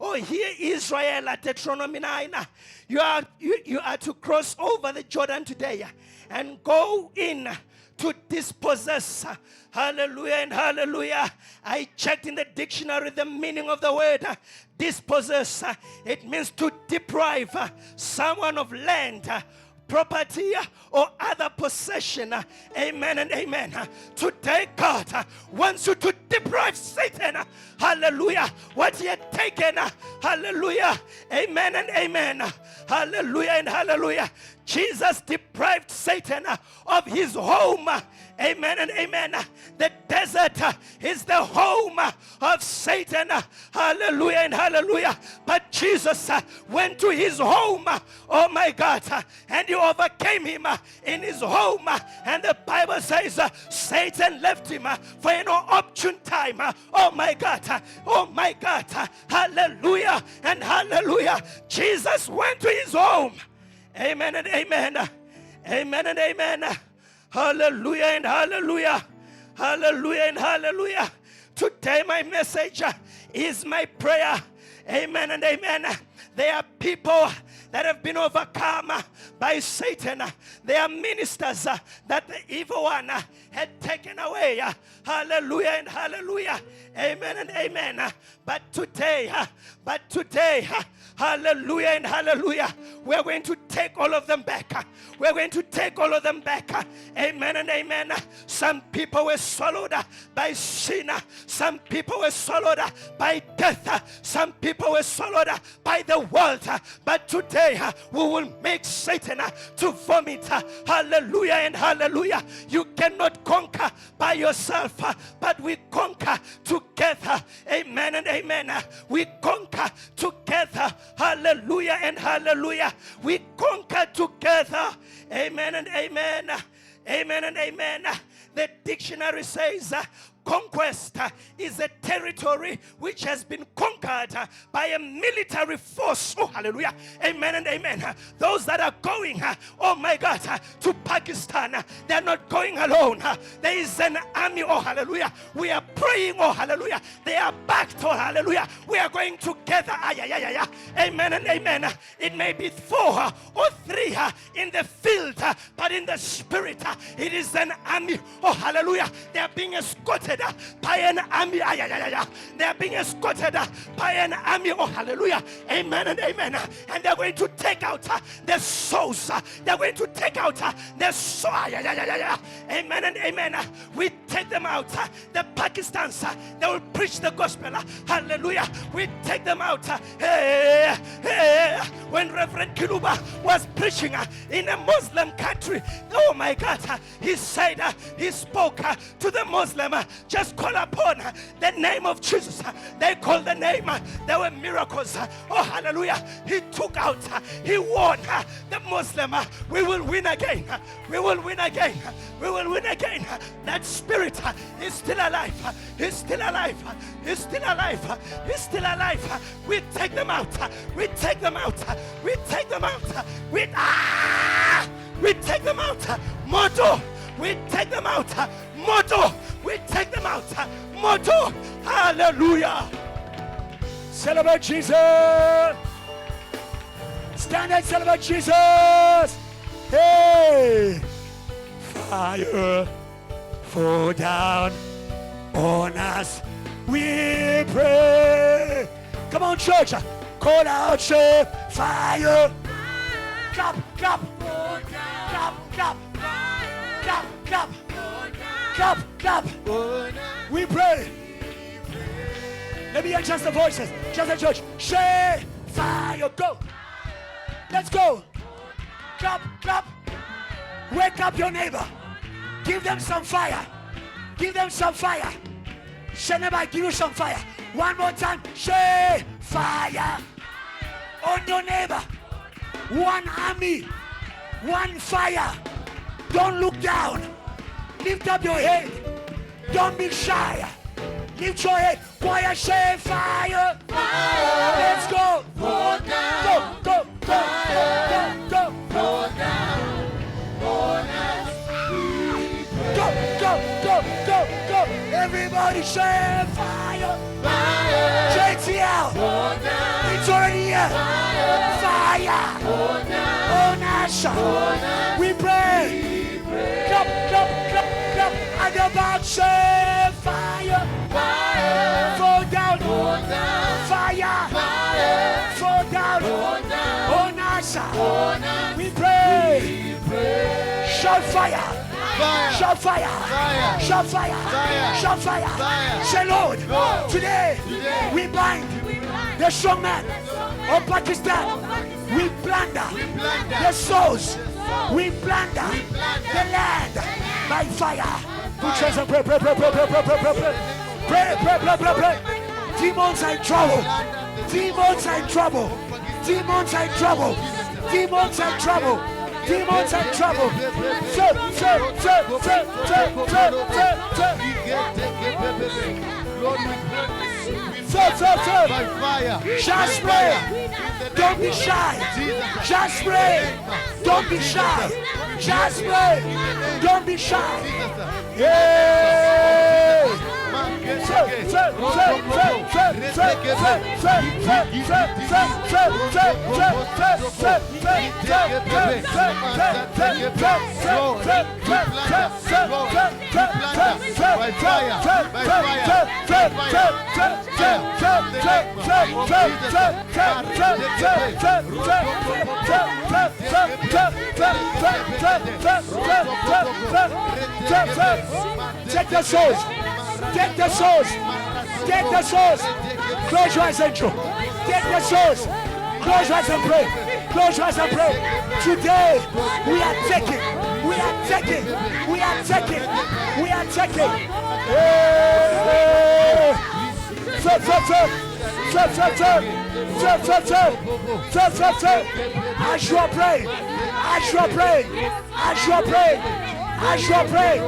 oh, hear Israel at Deuteronomy 9. You are to cross over the Jordan today and go in to dispossess. Hallelujah and hallelujah. I checked in the dictionary the meaning of the word dispossess. It means to deprive someone of land, property, or other possession. Amen and amen. Today God wants you to deprive Satan, hallelujah, what he had taken. Hallelujah. Amen and amen. Hallelujah and hallelujah. Jesus deprived Satan of his home. Amen and amen. The desert is the home of Satan. Hallelujah and hallelujah. But Jesus went to his home. Oh my God. And he overcame him in his home. And the Bible says Satan left him for an opportune time. Oh my God. Oh my God. Hallelujah and hallelujah. Jesus went to his home. Amen and amen. Amen and amen. Hallelujah and hallelujah. Hallelujah and hallelujah. Today my message is my prayer. Amen and amen. There are people that have been overcome by Satan. They are ministers that the evil one had taken away. Hallelujah and hallelujah. Amen and amen. But today, hallelujah and hallelujah, we're going to take all of them back. We're going to take all of them back. Amen and amen. Some people were swallowed by sin. Some people were swallowed by death. Some people were swallowed by the world. But today we will make Satan to vomit. Hallelujah and hallelujah. You cannot conquer by yourself, but we conquer together. Amen and amen. We conquer together. Hallelujah and hallelujah. We conquer together. Amen and amen. Amen and amen. The dictionary says conquest is a territory which has been conquered by a military force. Oh, hallelujah. Amen and amen. Those that are going, oh my God, to Pakistan, they're not going alone. There is an army. Oh, hallelujah. We are praying. Oh, hallelujah. They are backed. Oh, hallelujah. We are going together. Amen and amen. It may be 4 or 3 in the field, but in the spirit, it is an army. Oh, hallelujah. They are being escorted by an army. They are being escorted by an army. Oh, hallelujah. Amen and amen. And they're going to take out their souls. They're going to take out their soul. Amen and amen. We take them out. The Pakistans, they will preach the gospel. Hallelujah. We take them out. When Reverend Kiluba was preaching in a Muslim country, Oh my God. He said, he spoke to the Muslim, just call upon the name of Jesus. They called the name. There were miracles. Oh, hallelujah. He took out, he won the Muslim. We will win again. We will win again. We will win again. That spirit is still alive. He's still alive. He's still alive. He's still alive. We take them out. We take them out. We take them out. We take them out. Moto. We take them out. Moto. We take them out. Moto. Hallelujah. Celebrate Jesus. Stand and celebrate Jesus. Hey. Fire fall down on us. We pray. Come on, church. Call out, say, fire. Clap, clap. Clap, clap. Clap, clap. Clap, clap. We pray. Let me hear just the voices. Just the church. Say, fire. Go. Let's go. Clap, clap. Wake up your neighbor. Give them some fire. Give them some fire. Say, neighbor, give you some fire. One more time. Say, fire on your neighbor. One army. One fire. Don't look down. Lift up your head. Don't be shy. Lift your head. Choir, say fire. Fire. Let's go. Go, go, go, go, go, go. Go, go, go, go, go. Everybody say fire. Fire. JTL. It's already here. Fire. On us. We pray. Clap, clap, clap, clap. And the back say fire. Fire. Fall down. Fire. Fire. Fall down. On us. We pray. Shout fire. Fire. Shout fire. Fire. Shout fire. Fire. Shout fire. Fire. Say, Lord, today we bind the strong man of Pakistan. We plunder the souls. We plunder the land by fire. Put yours and pray, pray, pray, pray, pray, pray, pray, pray, pray, pray, pray, pray, pray. Demons are in trouble. Demons are in trouble. Demons are in trouble. Demons are in trouble. Demons are in trouble. By fire. Just pray. Don't be shy. Just pray. Don't be shy. Just pray. Don't be shy. Yeah. Take the souls. Take the souls. Take the souls. Close your eyes and draw. Take the souls. Close your eyes and pray. Close your eyes and pray. Today we are taking. We are taking. We are taking. We are taking. As you are praying. As you are praying. As you are praying. As you are praying,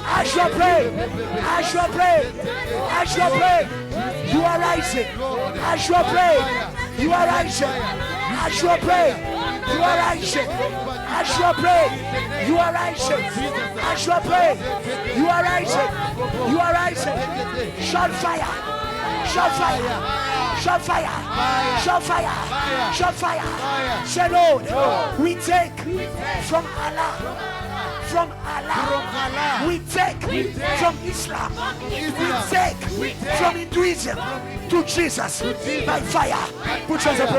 as you are praying, as you are praying, as you are praying, you are rising. As you are praying, you are rising. As you are praying, you are rising. As you are praying, you are rising. As you are praying, you are rising. You are rising. Shout fire! Shout fire! Shout fire! Shout fire! Shout fire! Say, Lord, we take from Allah. From Allah. We take from Islam. We take from Hinduism to Jesus by fire. Put your hands up.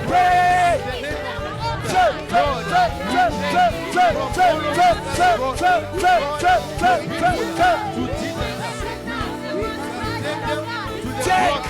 Pray. Take.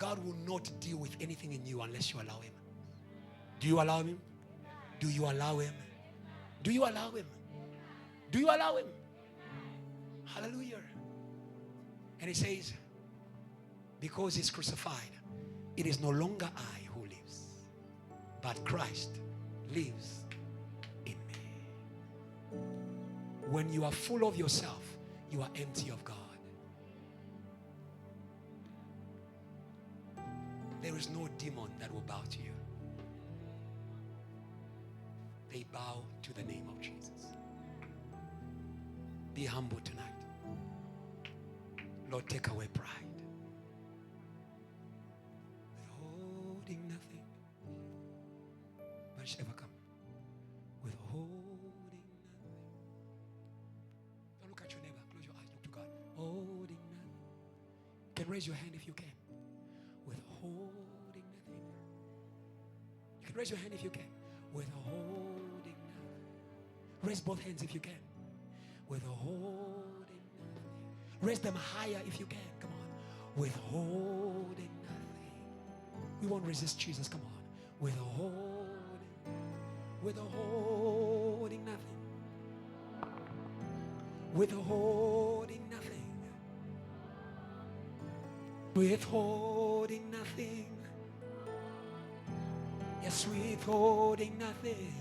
God will not deal with anything in you unless you allow him. Do you allow him? Do you allow him? Do you allow him? Do you allow him? Hallelujah. And he says, because he's crucified, it is no longer I who lives, but Christ lives in me. When you are full of yourself, you are empty of God. There is no demon that will bow to you. They bow to the name of Jesus. Be humble tonight. Lord, take away pride. Withholding nothing, but shall ever come. Withholding nothing. Don't look at your neighbor. Close your eyes. Look to God. Holding nothing. You can raise your hand if you can. Withholding nothing. You can raise your hand if you can. Withholding nothing. Raise both hands if you can. Withholding nothing. Raise them higher if you can. Come on. Withholding nothing. We won't resist Jesus. Come on. Withholding nothing. Withholding nothing. Withholding nothing. Yes, withholding nothing.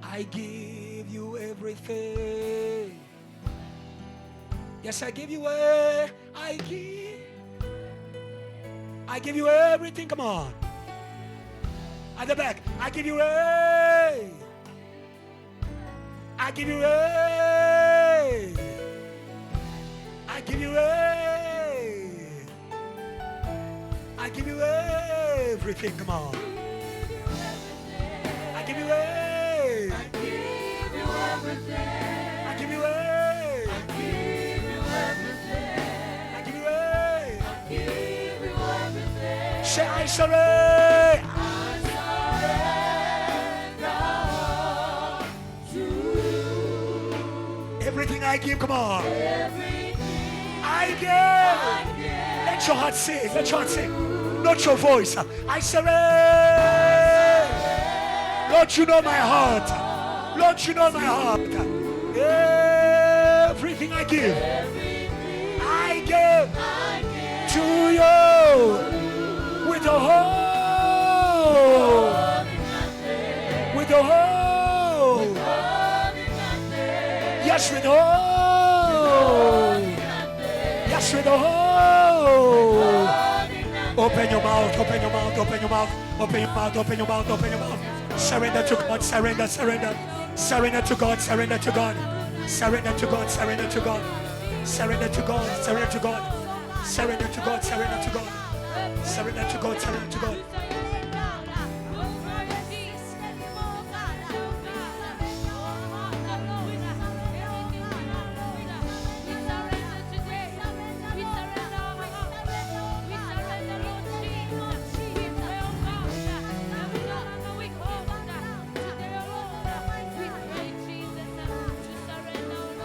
I give you everything. Yes, I give you I give you everything. Come on. At the back, I give you I give you I give you I give you everything. Come on. I give you everything. I give you everything. I give you everything. I give you everything. I give you everything. Say, I surrender. Everything I give, come on. I give. Let your heart sing. Let your heart sing. Not your voice. I surrender. Lord, you know my heart. Lord, you know my heart. Everything I give, I give to you with the whole. With the whole. Yes, with the whole. Yes, with the whole. Open your mouth, open your mouth, open your mouth, open your mouth, open your mouth, open your mouth. Surrender to God, surrender, surrender. Surrender to God, surrender to God. Surrender to God, surrender to God. Surrender to God, surrender to God. Surrender to God, surrender to God. Surrender to God, surrender to God.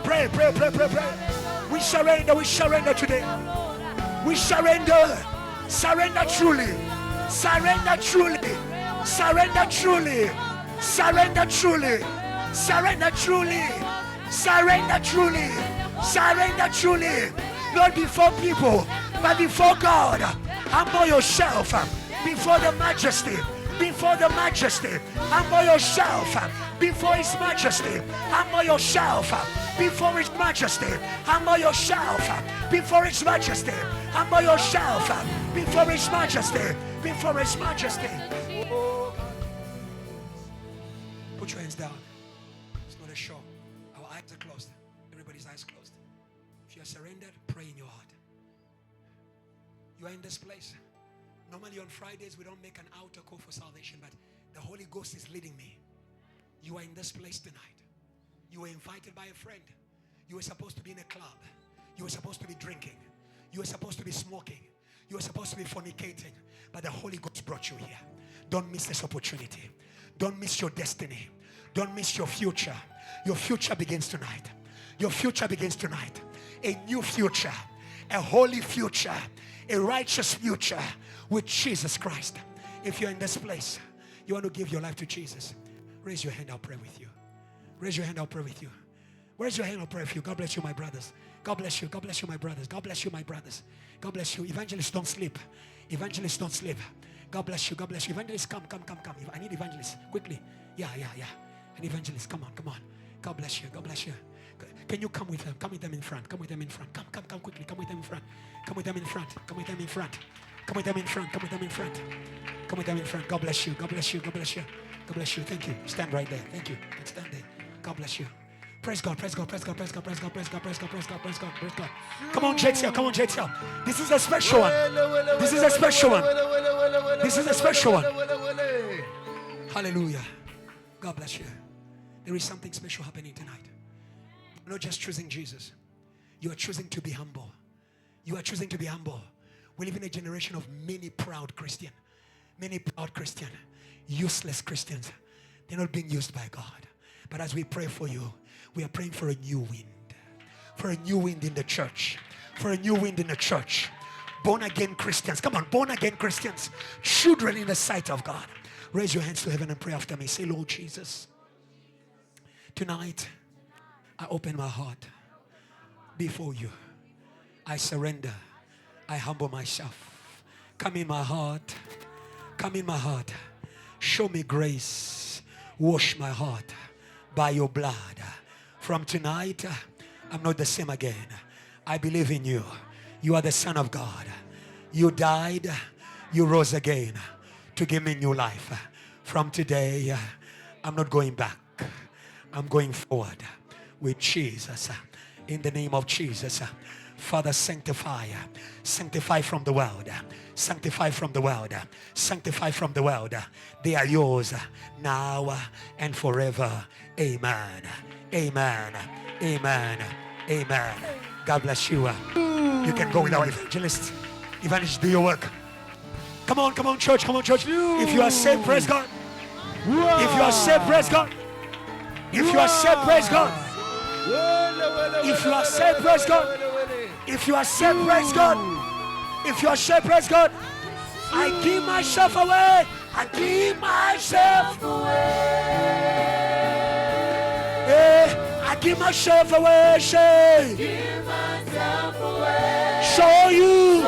Pray, pray, pray, pray, pray. We surrender today. We surrender. Surrender truly. Surrender truly. Surrender truly. Surrender truly. Surrender truly. Surrender truly. Surrender truly. Not before people, but before God. Humble yourself before the majesty. Before the majesty. Humble yourself before His majesty. Humble yourself before His majesty. Humble yourself before His majesty. Humble yourself before His majesty. Before His majesty. Put your hands down. It's not a show. Our eyes are closed. Everybody's eyes closed. If you are surrendered, pray in your heart. You are in this place. Normally on Fridays we don't make an altar call for salvation, but the Holy Ghost is leading me. You are in this place tonight. You were invited by a friend. You were supposed to be in a club. You were supposed to be drinking. You were supposed to be smoking. You were supposed to be fornicating. But the Holy Ghost brought you here. Don't miss this opportunity. Don't miss your destiny. Don't miss your future. Your future begins tonight. Your future begins tonight. A new future. a holy future, a righteous future with Jesus Christ. If you're in this place, you want to give your life to Jesus, raise your hand, I'll pray with you. Raise your hand, I'll pray with you. Raise your hand, I'll pray with you. God bless you, my brothers. God bless you. God bless you, my brothers. God bless you, my brothers. God bless you. Evangelists, don't sleep. Evangelists, don't sleep. God bless you. God bless you. Evangelists, come. I need evangelists. Quickly. Yeah. An evangelist, come on. God bless you. God bless you. Can you come with them? Come with them in front. Come quickly. Come with them in front. Come with them in front. Come with them in front. Come with them in front. Come with them in front. Come with them in front. God bless you. God bless you. God bless you. God bless you. Thank you. Stand right there. Thank you. Stand there. God bless you. Praise God. Praise God. Praise God. Praise God. Praise God. Praise God. Praise God. Praise God. Praise God. Praise God. Come on, JTL. Come on, JTL. This is a special one. This is a special one. This is a special one. Hallelujah. God bless you. There is something special happening tonight. You're not just choosing Jesus. You are choosing to be humble. You are choosing to be humble. We live in a generation of many proud Christians. Many proud Christians. Useless Christians. They're not being used by God. But as we pray for you, we are praying for a new wind. For a new wind in the church. For a new wind in the church. Born again Christians. Come on, born again Christians. Children in the sight of God. Raise your hands to heaven and pray after me. Say, Lord Jesus, tonight I open my heart before you. I surrender. I humble myself. Come in my heart. Come in my heart. Show me grace. Wash my heart by your blood. From tonight, I'm not the same again. I believe in you. You are the Son of God. You died. You rose again to give me new life. From today, I'm not going back. I'm going forward with Jesus. In the name of Jesus. Father, sanctify from the world, sanctify from the world, sanctify from the world. They are yours now and forever. Amen. Amen. Amen. Amen. God bless you. You can go with our evangelist. Evangelist, do your work. Come on, church. Come on, church. If you are saved, praise God. If you are saved, praise God. If you are saved, praise God. If you are saved, praise God. If you are saved, praise God. If you are saved, praise God. I give myself away. I give myself away. I give myself away. Say. Give myself away. Show you.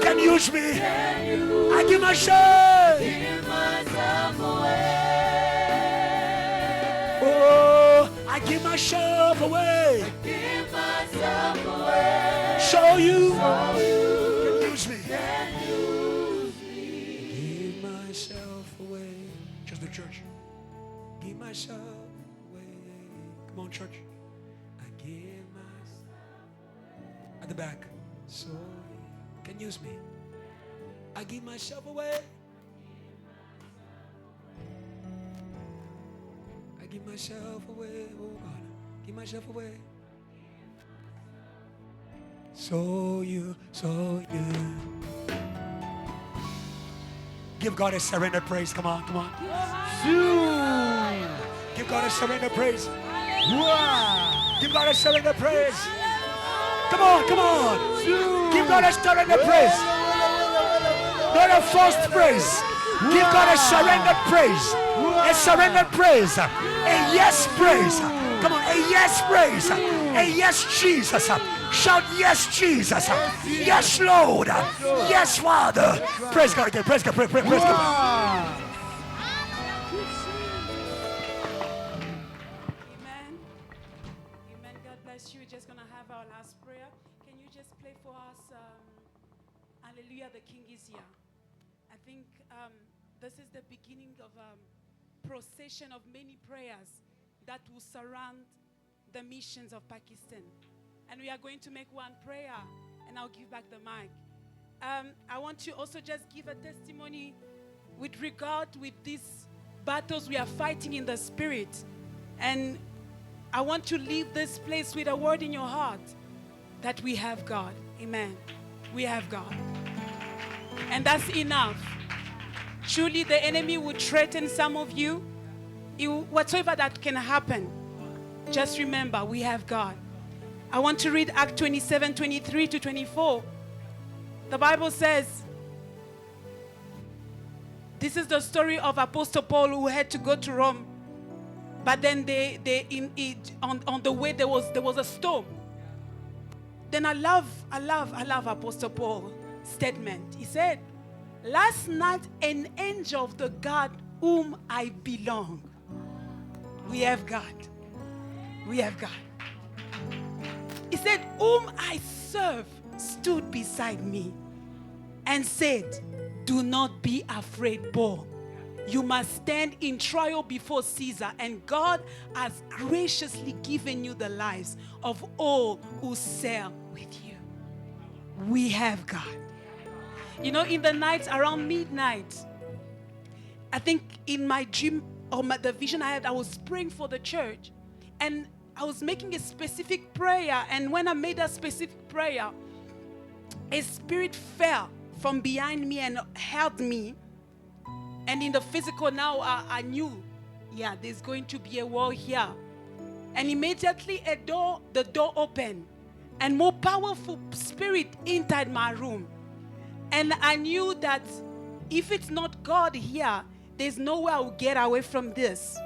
Can use me. I give myself. Give myself away. Oh, I give myself away. I give myself away. Show you. Can use me. Give myself away. Just the church. Give myself away. Come on, church. I give myself away. At the back. So can use me. I give myself away. I give myself away. Oh God. Give myself away. So you. Give God a surrender praise. Come on. Give God a surrender praise. Give God a surrender praise. Come on. Give God a surrender praise. Not a forced praise. Give God a surrender praise. A surrender praise. A yes praise. Come on, a yes praise. A yes Jesus. Shout yes Jesus. Yes Lord. Yes Father. Praise God again. Praise God. Praise God. Amen. God bless you. We're just going to have our last prayer. Can you just play for us Hallelujah, the King is here. I think this is the beginning of a procession of many prayers that will surround the missions of Pakistan. And we are going to make one prayer, and I'll give back the mic. I want to also just give a testimony with regard with these battles we are fighting in the spirit. And I want to leave this place with a word in your heart that we have God. Amen. We have God. And that's enough. Truly, the enemy would threaten some of you. Whatsoever that can happen, just remember, we have God. I want to read Acts 27, 23 to 24. The Bible says, this is the story of Apostle Paul who had to go to Rome. But then on the way there was a storm. Then I love Apostle Paul's statement. He said, last night an angel of the God whom I belong. We have God. We have God. He said, whom I serve stood beside me and said, do not be afraid, Paul. You must stand in trial before Caesar, and God has graciously given you the lives of all who sail with you. We have God. You know, in the nights around midnight, I think in my dream or the vision I had, I was praying for the church, and I was making a specific prayer. And when I made that specific prayer, a spirit fell from behind me and held me. And in the physical now, I knew, yeah, there's going to be a war here. And immediately the door opened, and more powerful spirit entered my room. And I knew that if it's not God here, there's no way I will get away from this.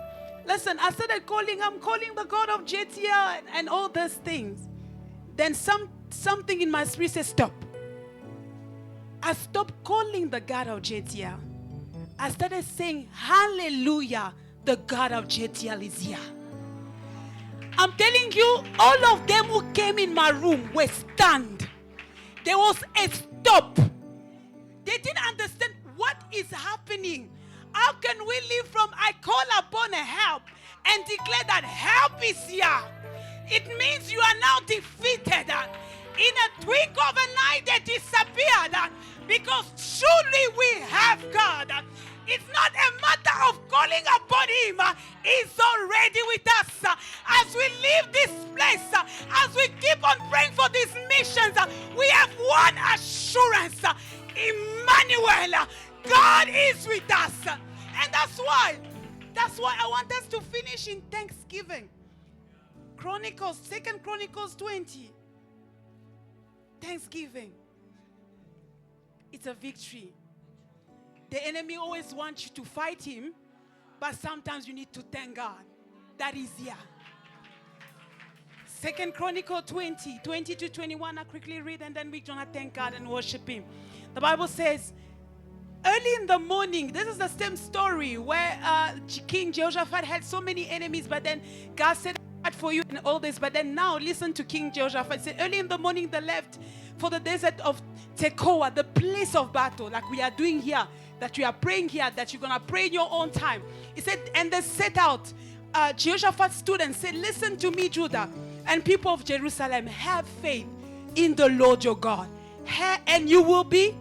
Listen, I started I'm calling the God of JTL and all those things. Then something in my spirit said, stop. I stopped calling the God of JTL. I started saying, hallelujah, the God of JTL is here. I'm telling you, all of them who came in my room were stunned. There was a stop. They didn't understand what is happening. How can we live from I call upon a help and declare that help is here? It means you are now defeated. In a twinkle of an eye, they disappeared because truly we have God. It's not a matter of calling upon Him. He's already with us. As we leave this place, as we keep on praying for these missions, we have one assurance. Emmanuel, God is with us. And that's why I want us to finish in thanksgiving. Second Chronicles 20. Thanksgiving. It's a victory. The enemy always wants you to fight him, but sometimes you need to thank God that He's here. Second Chronicles 20 to 21. I quickly read, and then we're going to thank God and worship Him. The Bible says, early in the morning, this is the same story where King Jehoshaphat had so many enemies, but then God said, fight for you and all this. But then now listen to King Jehoshaphat. He said, early in the morning they left for the desert of Tekoa, the place of battle, like we are doing here, that we are praying here, that you're going to pray in your own time. He said, and they set out. Jehoshaphat stood and said, listen to me, Judah, and people of Jerusalem, have faith in the Lord your God, and you will be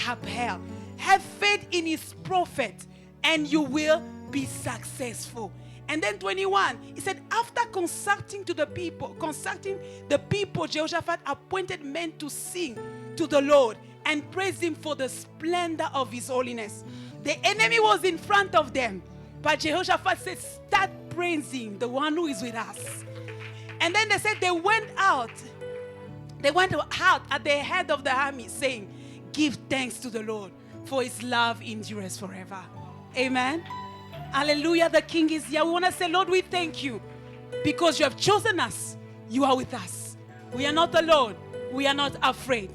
upheld. Have faith in His prophet, and you will be successful. And then 21, he said, after consulting the people, Jehoshaphat appointed men to sing to the Lord and praise Him for the splendor of His holiness. The enemy was in front of them, but Jehoshaphat said, start praising the one who is with us. And then they said they went out at the head of the army saying, give thanks to the Lord, for His love endures forever. Amen. Hallelujah, the King is here. We want to say, Lord, we thank you because you have chosen us. You are with us. We are not alone. We are not afraid.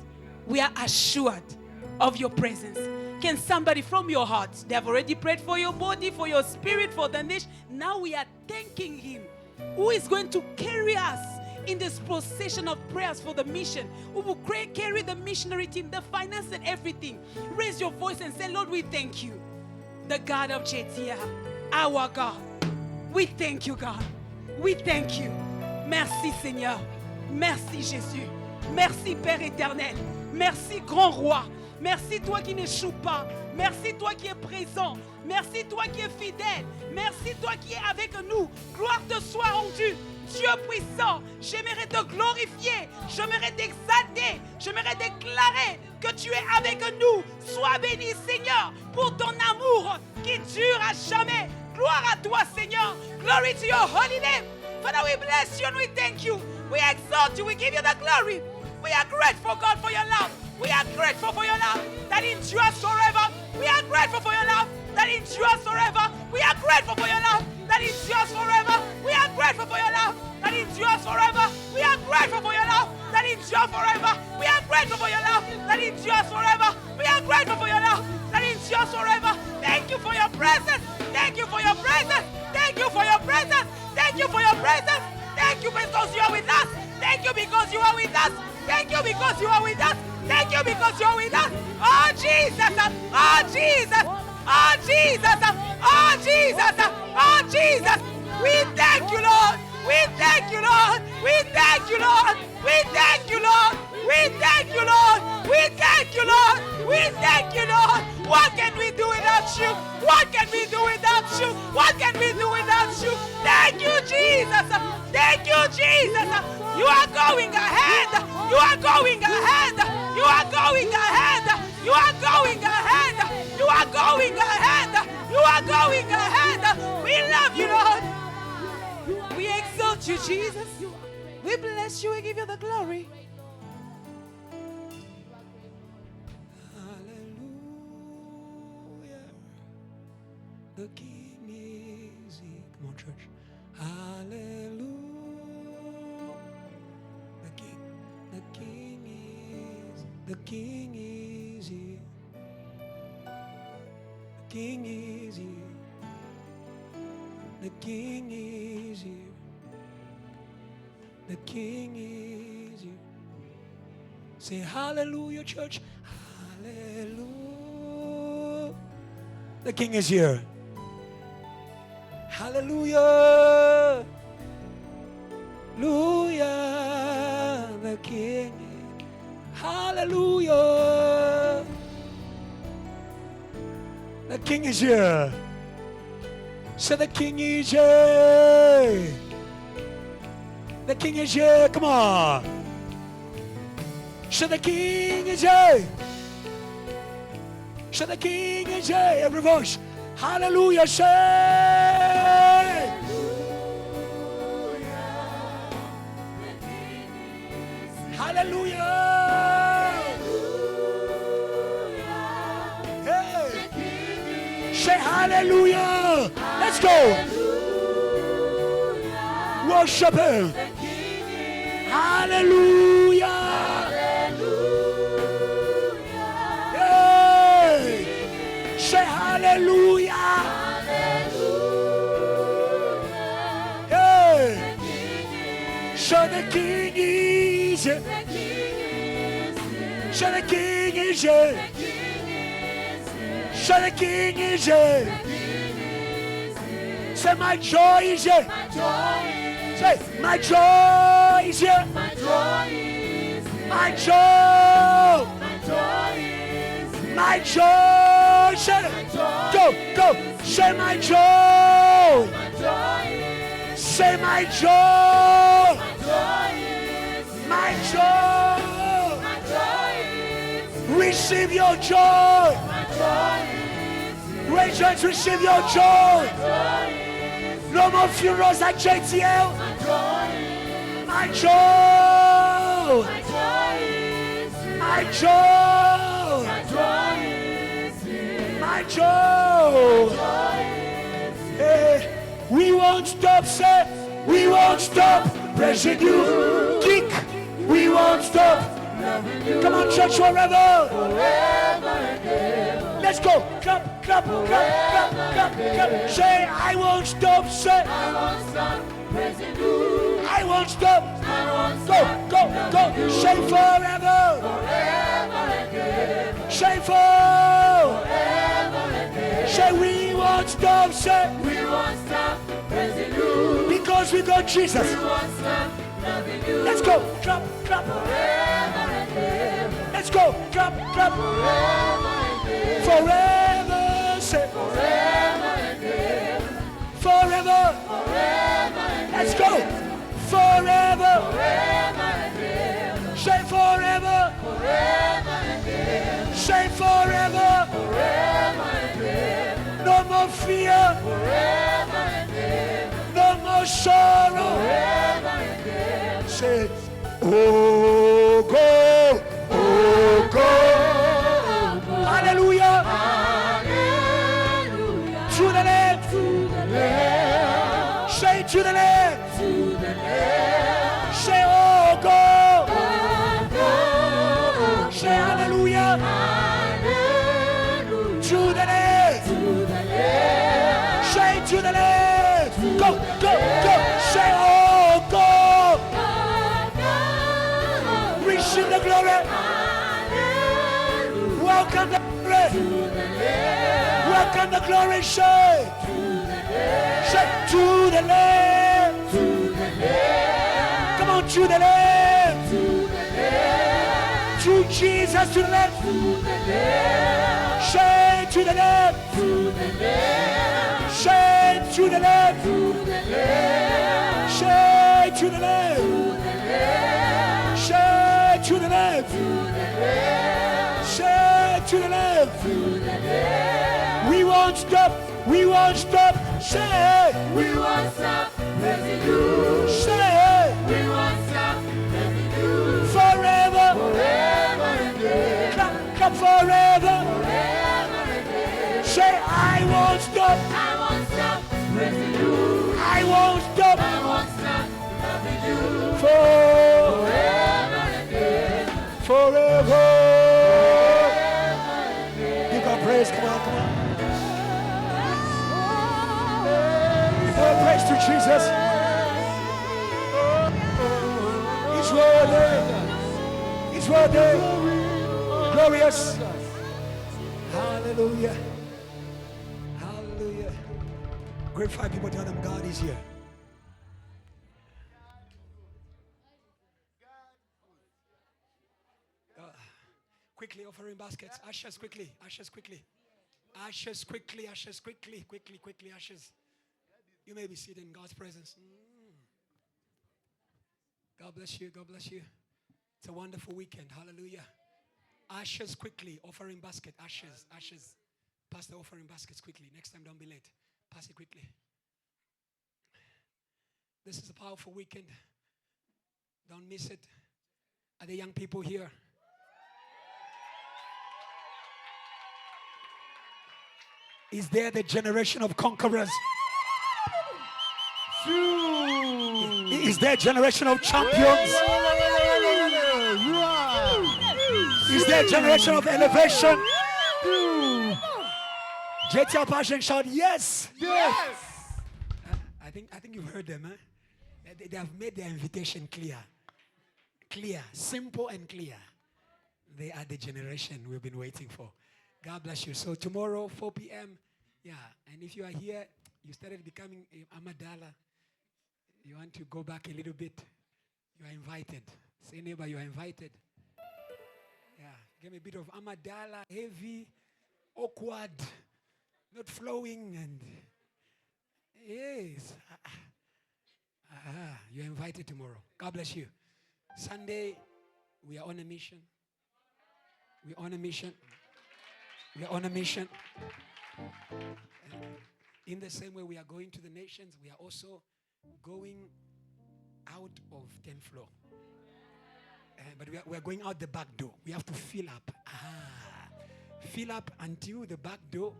We are assured of your presence. Can somebody from your heart, they have already prayed for your body, for your spirit, for the nation. Now we are thanking Him, who is going to carry us in this procession of prayers for the mission, who will carry the missionary team, the finance and everything. Raise your voice and say, Lord, we thank you. The God of JTL, our God. We thank you, God. We thank you. Merci, Seigneur. Merci, Jésus. Merci, Père éternel. Merci, grand roi. Merci, toi qui n'échoues pas. Merci, toi qui es présent. Merci, toi qui es fidèle. Merci, toi qui es avec nous. Gloire te soit rendue. Dieu puissant, j'aimerais te glorifier, j'aimerais t'exalter, j'aimerais déclarer que tu es avec nous. Sois béni, Seigneur, pour ton amour qui dure à jamais. Gloire à toi, Seigneur. Glory to your holy name. Father, we bless you and we thank you We exalt you. We give you the glory. We are grateful, God, for your love. We are grateful for your love that endures forever. We are grateful for your love that endures forever. We are grateful for your love that endures forever. We are grateful for your love that endures forever. We are grateful for your love that endures forever. We are grateful for your love that endures forever. We are grateful for your love that endures forever. Thank you for your presence. Thank you for your presence. Thank you for your presence. Thank you for your presence. Thank you because you are with us. Thank you because you are with us. Thank you because you are with us. Thank you because you are with us. Oh Jesus. Oh Jesus. Oh Jesus. Oh Jesus. Oh Jesus. We thank you, Lord. We thank you, Lord. We thank you, Lord. We thank you, Lord. We thank you, Lord. We thank you, Lord. We thank you, Lord. What can we do without you? What can we do without you? What can we do without you? Thank you, Jesus. Thank you, Jesus. You are going ahead. You are going ahead. You are going ahead. You are going ahead. You are going ahead. You are going ahead. We love you, Lord. We exalt you, Jesus. We bless you. We give you the glory. Hallelujah. The King is here. Come on, church. Hallelujah. The King is here. The King is here. The King is here. The King is here. Say hallelujah, church. Hallelujah. The King is here. Hallelujah. Hallelujah. The King. Hallelujah. The King is here. Say the King is here. The King is here. Come on. Say the King is here. Say the King is here. Every voice. Hallelujah. Say. Hallelujah. Say hallelujah. Let's go. Worship him. Hallelujah. Hey. Say hallelujah. Hey. So the King is here. So the King is here. So the King is here. Say my joy is here. Say my joy is here. My joy. My joy. Say go, go. Say my joy. Say my joy. My joy. Receive your joy. Rejoice, receive your joy. No more funerals at JTL. My joy. My joy. My joy. Hey, we won't stop, say. We won't stop praising you. Kick. We won't stop. Come on, church, forever. Let's go. Clap, clap, clap, clap, clap, clap. Say, I won't stop. Say, I won't stop praising you. I won't stop. Go, go, go. Say forever. Say forever. Say we won't stop. Say we won't stop praising you. Because we got Jesus. We won't stop loving you. Let's go. Clap, clap. Let's go. Clap, clap. Forever, say forever and ever. Forever, forever and let's go. Forever, forever and ever. Say forever, forever and ever. Say forever, forever and ever. No more fear, forever and ever. No more sorrow, forever and ever. Say, oh go, oh go. Hallelujah. Hallelujah. To the left. To the left. Say to the left. To the left. Say, oh go. Oh, go. Say hallelujah. Hallelujah. To the left. To the left. Say to the left. Go, go, go. Say, oh go. Receive the glory. Hallelujah. Welcome the glory. To the left. Welcome the glory. Say. To the left. Say to the left. To the left. Come on, to the left. To the left. To Jesus, to the left. To the left. Say to the left. To the left. Say to the left. To the left. Say to the left. To the left. Say to the left. To the left. Say to the left. To the left. We won't stop. We won't stop. Say. We won't stop praising you. Say. We won't stop praising you. Forever. Forever and ever. Clap, clap forever. Forever and ever. Say, I won't stop. I won't stop praising you. I won't stop. I won't stop loving you. Forever. Forever and ever. Forever. Give God praise. Come on, come on. Oh, praise to Jesus. He's worthy. He's worthy. Glorious. Hallelujah. Hallelujah. Great 5 people tell them God is here. Quickly offering baskets. Ashes quickly. Ashes quickly. Ashes quickly. Ashes quickly. Quickly, quickly. Ashes. You may be seated in God's presence. God bless you. God bless you. It's a wonderful weekend. Hallelujah. Ashes quickly. Offering basket. Ashes. Ashes. Pass the offering baskets quickly. Next time, don't be late. Pass it quickly. This is a powerful weekend. Don't miss it. Are there young people here? Is there the generation of conquerors? Is there a generation of champions? Is there a generation of elevation? Get your passion, shout yes. Yes. I think you've heard them, huh? They have made their invitation clear. Clear, simple and clear. They are the generation we've been waiting for. God bless you. So tomorrow, 4 p.m., yeah, and if you are here, you started becoming Amadala, you want to go back a little bit, you are invited. Say neighbor, you are invited. Yeah, give me a bit of Amadala, heavy, awkward, not flowing, and yes. You're invited tomorrow. God bless you. Sunday, we are on a mission. We're on a mission. We are on a mission. In the same way we are going to the nations, we are also going out of 10th floor. But we are going out the back door. We have to fill up. Fill up until the back door,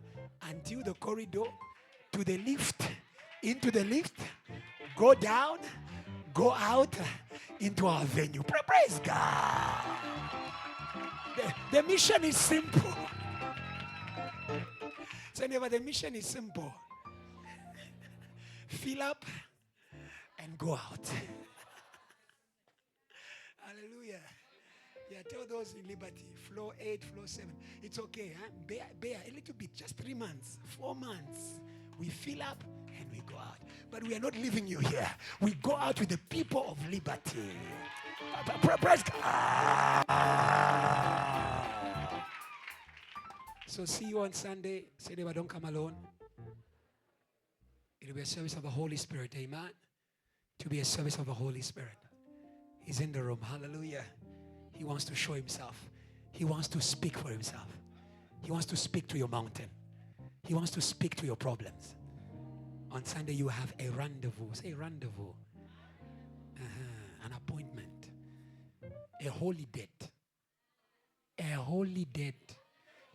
until the corridor, to the lift, into the lift, go down, go out into our venue. Praise God. The mission is simple. So never, the mission is simple. Fill up and go out. Hallelujah. Yeah, tell those in Liberty, floor 8, floor 7. It's okay, huh? Bear a little bit, just 3 months, 4 months. We fill up and we go out. But we are not leaving you here. We go out with the people of Liberty. Praise God. So see you on Sunday. Say never, don't come alone. It will be a service of the Holy Spirit. Amen. To be a service of the Holy Spirit. He's in the room. Hallelujah. He wants to show himself. He wants to speak for himself. He wants to speak to your mountain. He wants to speak to your problems. On Sunday you have a rendezvous. Say rendezvous. An appointment. A holy debt. A holy debt.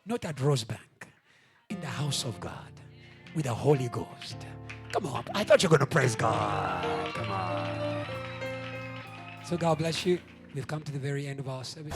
Not at Rosebank. In the house of God. With the Holy Ghost. Come on. I thought you were going to praise God. Come on. So God bless you. We've come to the very end of our service.